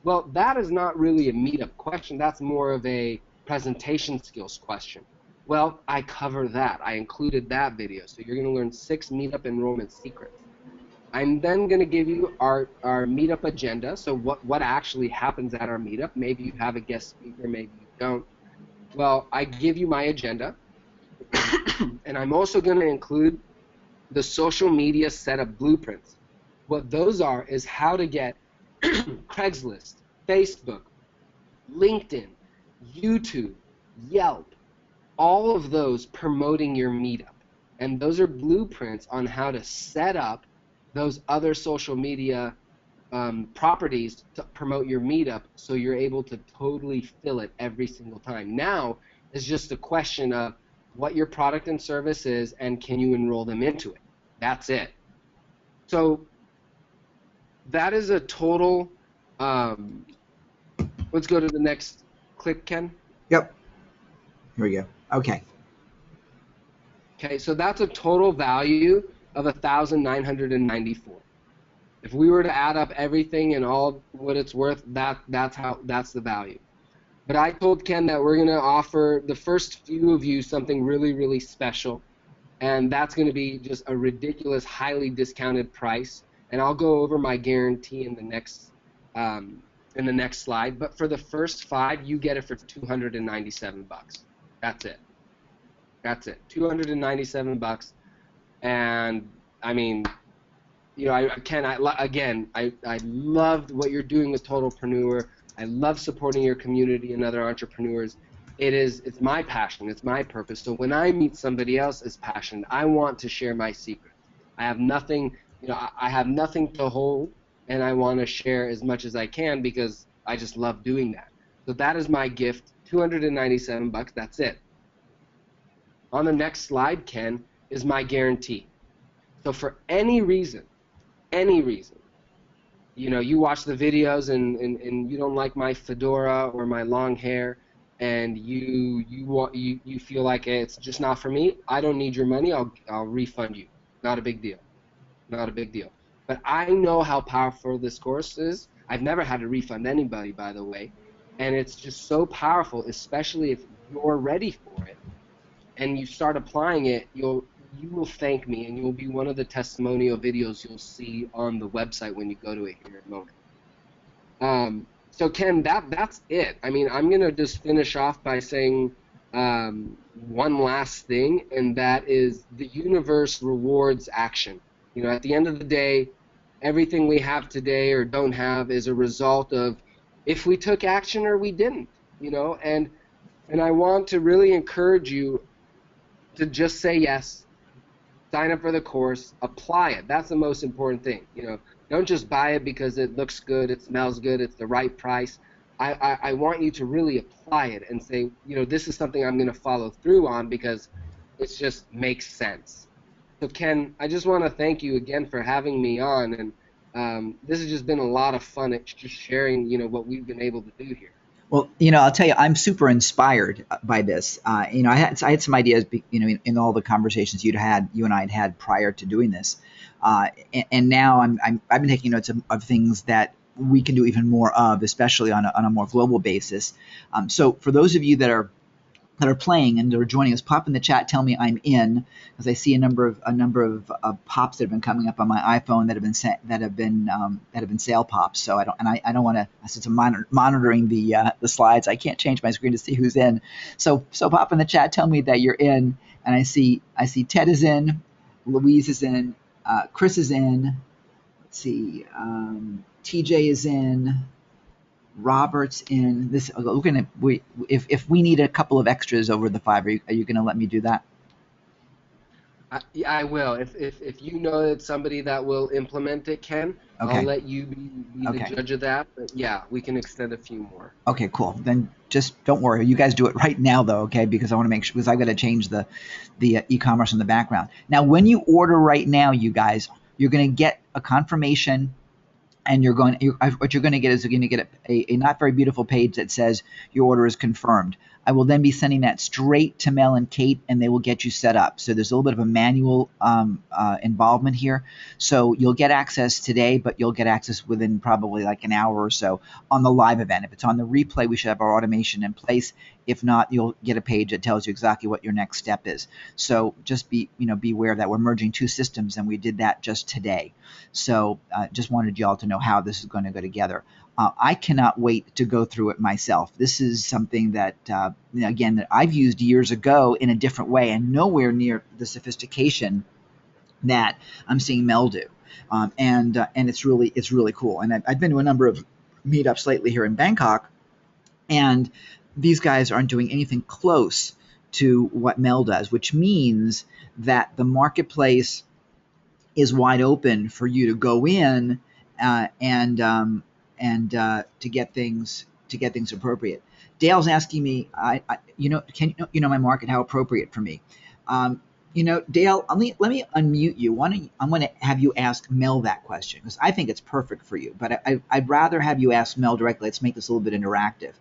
Well, that is not really a meetup question. That's more of a presentation skills question. Well, I cover that. I included that video. So you're going to learn 6 meetup enrollment secrets. I'm then going to give you our meetup agenda. So what actually happens at our meetup. Maybe you have a guest speaker, maybe you don't. Well, I give you my agenda. And I'm also going to include the social media setup blueprints. What those are is how to get Craigslist, Facebook, LinkedIn, YouTube, Yelp, all of those promoting your meetup. And those are blueprints on how to set up those other social media properties to promote your meetup so you're able to totally fill it every single time. Now it's just a question of what your product and service is and can you enroll them into it. That's it. So that is a total, let's go to the next click, Ken. Yep. Here we go. Okay. Okay, so that's a total value of $1,994. If we were to add up everything and all what it's worth, that's the value. But I told Ken that we're going to offer the first few of you something really, really special, and that's going to be just a ridiculous, highly discounted price. And I'll go over my guarantee in the next slide. But for the first 5, you get it for $297. That's it. That's it. $297. And I mean, Ken, I loved what you're doing with Totalpreneur. I love supporting your community and other entrepreneurs. It's my passion, it's my purpose. So when I meet somebody else as passionate, I want to share my secrets. I have nothing, I have nothing to hold, and I want to share as much as I can because I just love doing that. So that is my gift, $297. That's it. On the next slide, Ken, is my guarantee. So for any reason, you watch the videos and you don't like my fedora or my long hair, and you feel like it's just not for me, I don't need your money. I'll refund you. Not a big deal. Not a big deal. But I know how powerful this course is. I've never had to refund anybody, by the way, and it's just so powerful, especially if you're ready for it and you start applying it. You will thank me, and you will be one of the testimonial videos you'll see on the website when you go to it here in a moment. So Ken, that's it. I mean, I'm gonna just finish off by saying one last thing, and that is the universe rewards action. At the end of the day, everything we have today or don't have is a result of if we took action or we didn't. And I want to really encourage you to just say yes. Sign up for the course, apply it. That's the most important thing. Don't just buy it because it looks good, it smells good, it's the right price. I want you to really apply it and say, this is something I'm going to follow through on because it just makes sense. So Ken, I just want to thank you again for having me on, and this has just been a lot of fun at just sharing, what we've been able to do here. Well, I'll tell you, I'm super inspired by this. I had some ideas, in all the conversations you and I had prior to doing this, and now I've been taking notes of things that we can do even more of, especially on a more global basis. So for those of you that are playing and are joining us, pop in the chat, tell me I'm in, because I see a number of pops that have been coming up on my iPhone that have been sale pops. So I don't want to, since I'm monitoring the slides, I can't change my screen to see who's in. So pop in the chat, tell me that you're in, and I see Ted is in, Louise is in, Chris is in. Let's see, TJ is in. Robert's in this. If we need a couple of extras over the 5, are you going to let me do that? I will. If you know it's somebody that will implement it, Ken, okay. I'll let you be the judge of that. But yeah, we can extend a few more. Okay, cool. Then just don't worry. You guys do it right now, though, okay? Because I want to make sure, because I've got to change the e-commerce in the background. Now, when you order right now, you guys, you're going to get a confirmation. And what you're going to get is you're going to get a not very beautiful page that says your order is confirmed. I will then be sending that straight to Mel and Kate, and they will get you set up. So there's a little bit of a manual involvement here. So you'll get access today, but you'll get access within probably like an hour or so on the live event. If it's on the replay, we should have our automation in place. If not, you'll get a page that tells you exactly what your next step is. So just be aware that we're merging 2 systems, and we did that just today. So just wanted y'all to know how this is going to go together. I cannot wait to go through it myself. This is something that, again, that I've used years ago in a different way, and nowhere near the sophistication that I'm seeing Mel do. And it's really cool. And I've been to a number of meetups lately here in Bangkok, and these guys aren't doing anything close to what Mel does, which means that the marketplace is wide open for you to go in and to get things appropriate. Dale's asking me, can my market, how appropriate for me? Dale, let me unmute you. I'm going to have you ask Mel that question, because I think it's perfect for you. But I'd rather have you ask Mel directly. Let's make this a little bit interactive.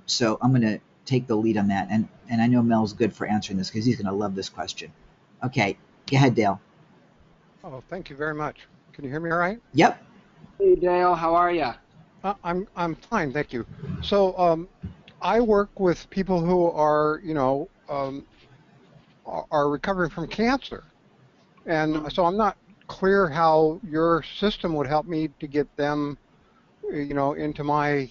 So I'm going to take the lead on that, and I know Mel's good for answering this because he's going to love this question. Okay, go ahead, Dale. Oh, thank you very much. Can you hear me all right? Yep. Hey, Dale, how are you? I'm fine, thank you. So I work with people who are are recovering from cancer, and so I'm not clear how your system would help me to get them, into my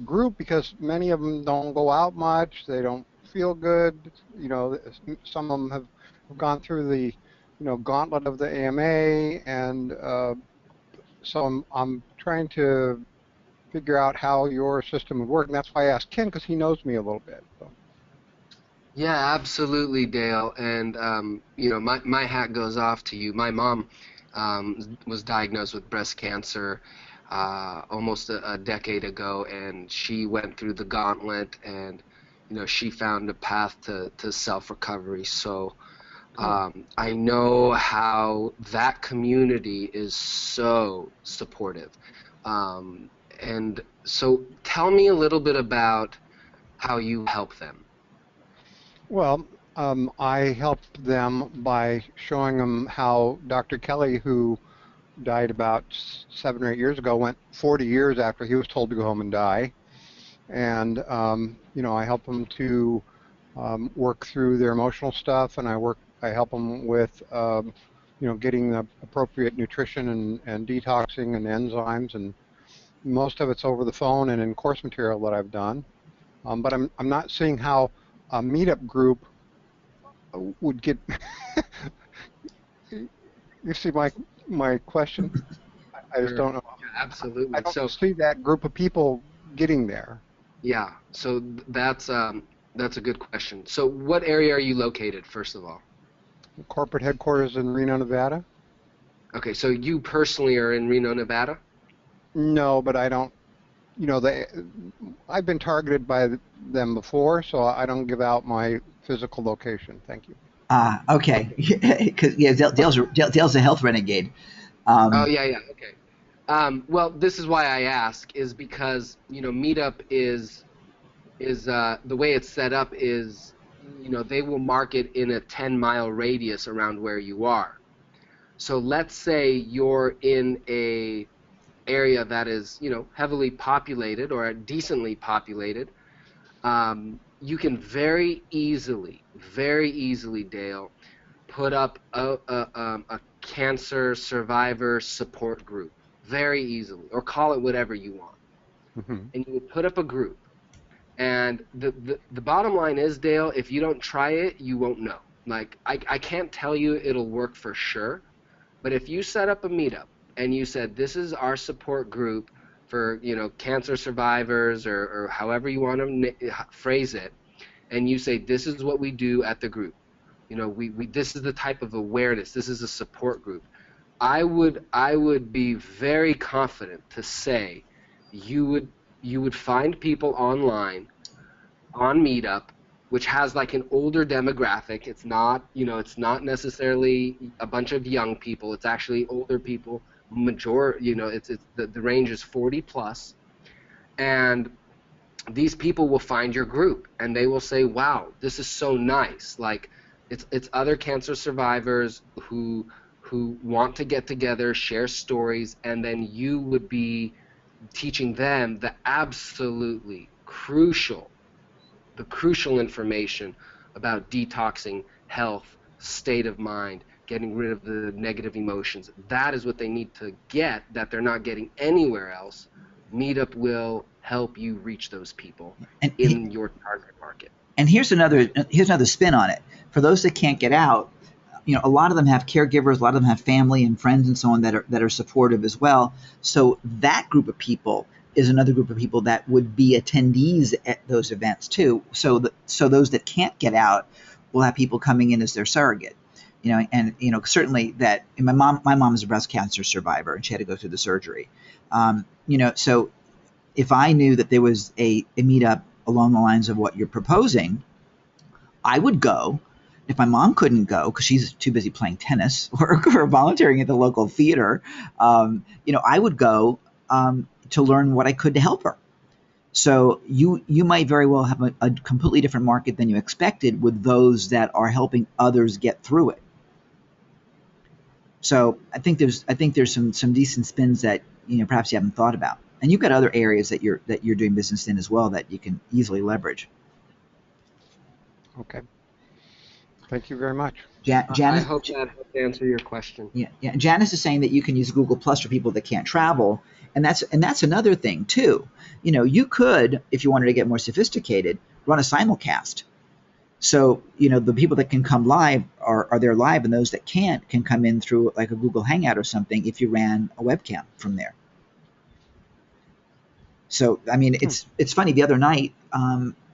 group, because many of them don't go out much. They don't feel good. Some of them have gone through the gauntlet of the AMA, and so I'm trying to figure out how your system would work, and that's why I asked Ken, because he knows me a little bit. So. Yeah, absolutely, Dale. And my hat goes off to you. My mom was diagnosed with breast cancer almost a decade ago, and she went through the gauntlet, and she found a path to self-recovery. So I know how that community is so supportive. And so tell me a little bit about how you help them. Well, I helped them by showing them how Dr. Kelly, who died about 7 or 8 years ago, went 40 years after he was told to go home and die. And, I help them to work through their emotional stuff, and I help them with, getting the appropriate nutrition and detoxing and enzymes, and most of it's over the phone and in course material that I've done. But I'm not seeing how a meetup group would get. You see my question? I just don't know. Yeah, absolutely. I don't see that group of people getting there. Yeah, so that's a good question. So what area are you located, first of all? Corporate headquarters in Reno, Nevada? Okay, so you personally are in Reno, Nevada? No, but I don't. I've been targeted by them before, so I don't give out my physical location. Thank you. Okay. Because Dale's a health renegade. Oh yeah, okay. Well, this is why I ask, is because Meetup is the way it's set up is they will market in a 10-mile radius around where you are. So let's say you're in a area that is heavily populated or decently populated. You can very easily, Dale, put up a cancer survivor support group very easily, or call it whatever you want. Mm-hmm. And you would put up a group. And the bottom line is, Dale, if you don't try it, you won't know. Like, I can't tell you it'll work for sure, but if you set up a meetup and you said, this is our support group for, cancer survivors, or however you want to phrase it, and you say, this is what we do at the group. We this is the type of awareness. This is a support group. I would be very confident to say you would find people online on Meetup, which has like an older demographic. It's not necessarily a bunch of young people. It's actually older people. It's the range is 40 plus, and these people will find your group and they will say, wow, this is so nice. Like, it's other cancer survivors who want to get together, share stories, and then you would be teaching them the crucial information about detoxing, health, state of mind, getting rid of the negative emotions. That is what they need to get that they're not getting anywhere else. Meetup will help you reach those people in your target market. And here's another spin on it. For those that can't get out, a lot of them have caregivers, a lot of them have family and friends and so on that are supportive as well. So that group of people is another group of people that would be attendees at those events too. So those that can't get out will have people coming in as their surrogate. And certainly that my mom is a breast cancer survivor and she had to go through the surgery. So if I knew that there was a meetup along the lines of what you're proposing, I would go. If my mom couldn't go because she's too busy playing tennis or volunteering at the local theater, I would go to learn what I could to help her. So you might very well have a completely different market than you expected with those that are helping others get through it. So I think there's some decent spins that perhaps you haven't thought about, and you've got other areas that you're doing business in as well that you can easily leverage. Okay. Thank you very much. Janice, I hope that helped answer your question. Yeah. Janice is saying that you can use Google Plus for people that can't travel, and that's another thing too. You could, if you wanted to get more sophisticated, run a simulcast. So, the people that can come live are there live, and those that can't can come in through like a Google Hangout or something if you ran a webcam from there. So, I mean, it's funny. The other night,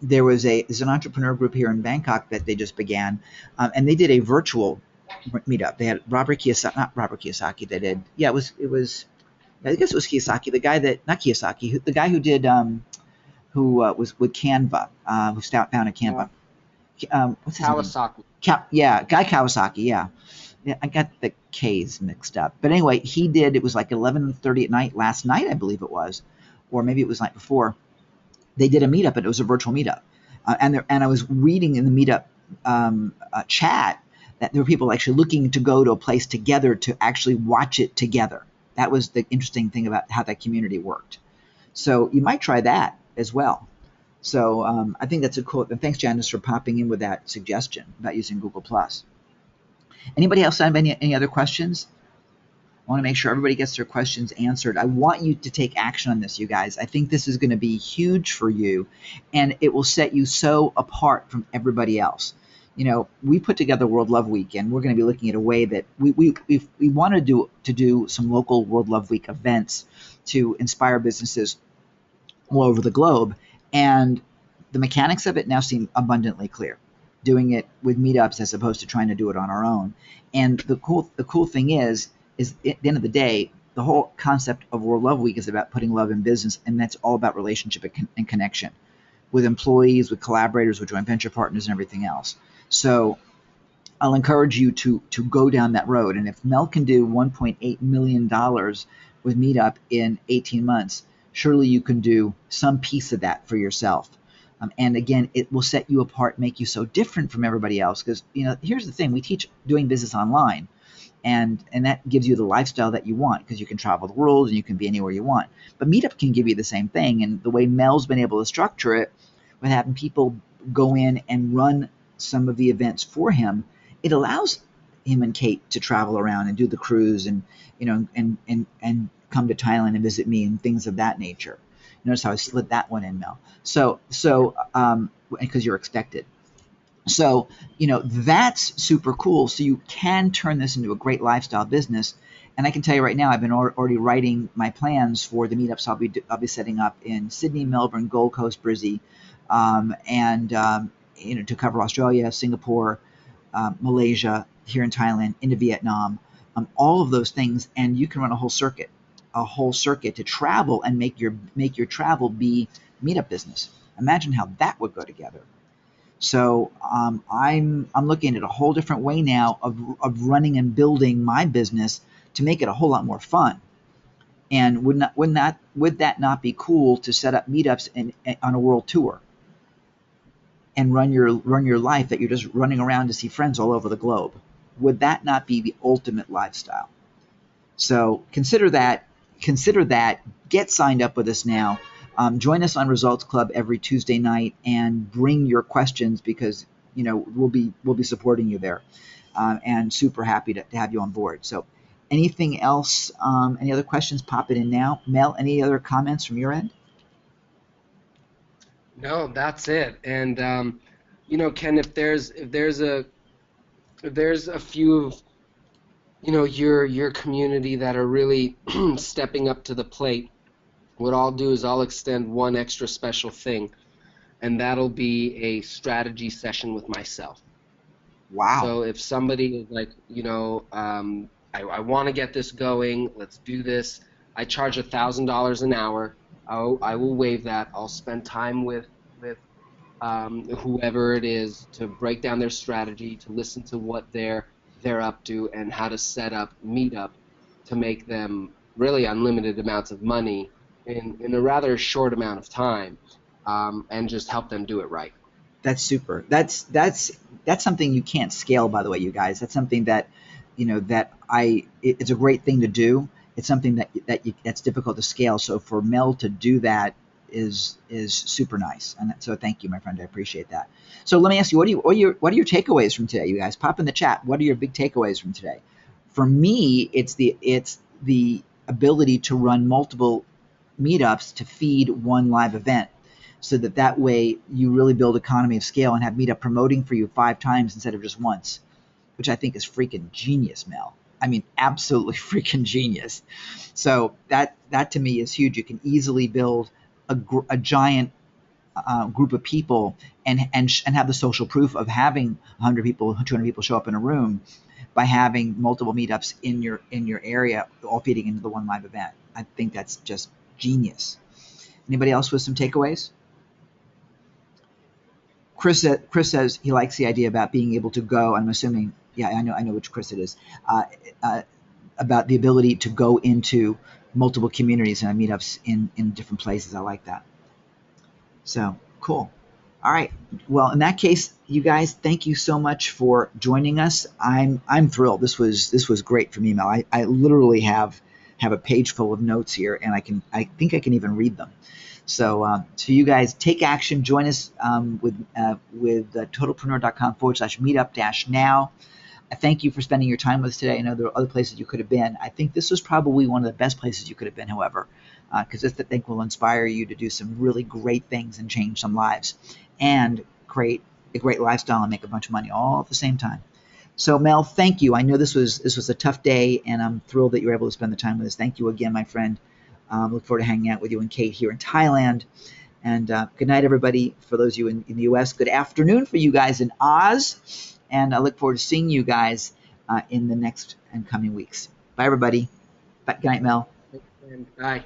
there's an entrepreneur group here in Bangkok that they just began, and they did a virtual meetup. They had Robert Kiyosaki, not Robert Kiyosaki. They did, yeah, it was. I guess it was Kiyosaki, the guy that not Kiyosaki, the guy who did who was with Canva, who founded Canva. What's his name? Kawasaki. Yeah, Guy Kawasaki. Yeah, I got the K's mixed up. But anyway, he did. It was like 11:30 at night last night, I believe it was, or maybe it was the night before. They did a meetup, and it was a virtual meetup. And I was reading in the meetup chat that there were people actually looking to go to a place together to actually watch it together. That was the interesting thing about how that community worked. So you might try that as well. So I think that's a cool. And thanks, Janice, for popping in with that suggestion about using Google+. Anybody else have any other questions? I want to make sure everybody gets their questions answered. I want you to take action on this, you guys. I think this is going to be huge for you, and it will set you so apart from everybody else. We put together World Love Week, and we're going to be looking at a way that we want to do some local World Love Week events to inspire businesses all over the globe. And the mechanics of it now seem abundantly clear. Doing it with meetups as opposed to trying to do it on our own. And the cool thing is at the end of the day, the whole concept of World Love Week is about putting love in business, and that's all about relationship and connection with employees, with collaborators, with joint venture partners, and everything else. So I'll encourage you to go down that road. And if Mel can do $1.8 million with Meetup in 18 months, surely you can do some piece of that for yourself. And again, it will set you apart, make you so different from everybody else. Because here's the thing: we teach doing business online, and that gives you the lifestyle that you want, because you can travel the world and you can be anywhere you want. But Meetup can give you the same thing. And the way Mel's been able to structure it, with having people go in and run some of the events for him, it allows him and Kate to travel around and do the cruise, and and come to Thailand and visit me and things of that nature. Notice how I slid that one in, Mel. So because you're expected. So that's super cool. So you can turn this into a great lifestyle business. And I can tell you right now, I've been already writing my plans for the meetups I'll be setting up in Sydney, Melbourne, Gold Coast, Brizzy, and to cover Australia, Singapore, Malaysia, here in Thailand, into Vietnam, all of those things. And you can run a whole circuit to travel and make your travel be meetup business. Imagine how that would go together. So I'm looking at a whole different way now of running and building my business to make it a whole lot more fun. And would that not be cool to set up meetups on a world tour and run your life that you're just running around to see friends all over the globe? Would that not be the ultimate lifestyle? So consider that. Get signed up with us now. Join us on Results Club every Tuesday night and bring your questions, because we'll be supporting you there, and super happy to have you on board. So anything else? Any other questions? Pop it in now. Mel, any other comments from your end? No, that's it. And Ken, if there's a few of your community that are really stepping up to the plate, what I'll do is I'll extend one extra special thing, and that'll be a strategy session with myself. Wow. So if somebody is like, I want to get this going, let's do this. I charge $1,000 an hour. I will waive that. I'll spend time with whoever it is to break down their strategy, to listen to what they're up to, and how to set up Meetup to make them really unlimited amounts of money in a rather short amount of time, and just help them do it right. That's super. That's something you can't scale, by the way, you guys. That's something that it's a great thing to do. It's something that's difficult to scale. So for Mel to do that is super nice. And so thank you, my friend. I appreciate that. So let me ask you, what are your takeaways from today? You guys pop in the chat. What are your big takeaways from today? For me, it's the ability to run multiple meetups to feed one live event. so that way you really build economy of scale and have Meetup promoting for you 5 times instead of just once, which I think is freaking genius, Mel. I mean, absolutely freaking genius. So that to me is huge. You can easily build a giant group of people and have the social proof of having 100 people, 200 people show up in a room by having multiple meetups in your area, all feeding into the one live event. I think that's just genius. Anybody else with some takeaways? Chris says he likes the idea about being able to go. I'm assuming, yeah, I know which Chris it is. About the ability to go into multiple communities and meetups in different places. I like that. So cool. All right. Well, in that case, you guys, thank you so much for joining us. I'm thrilled. This was great for me, Mel. I literally have a page full of notes here, and I think I can even read them. So you guys take action. Join us with totalpreneur.com/meetup-now. I thank you for spending your time with us today. I know there are other places you could have been. I think this was probably one of the best places you could have been, however, because this, I think, will inspire you to do some really great things and change some lives and create a great lifestyle and make a bunch of money all at the same time. So, Mel, thank you. I know this was a tough day, and I'm thrilled that you were able to spend the time with us. Thank you again, my friend. Look forward to hanging out with you and Kate here in Thailand. And good night, everybody. For those of you in the U.S., good afternoon for you guys in Oz. And I look forward to seeing you guys in the next and coming weeks. Bye, everybody. Bye. Good night, Mel. Bye.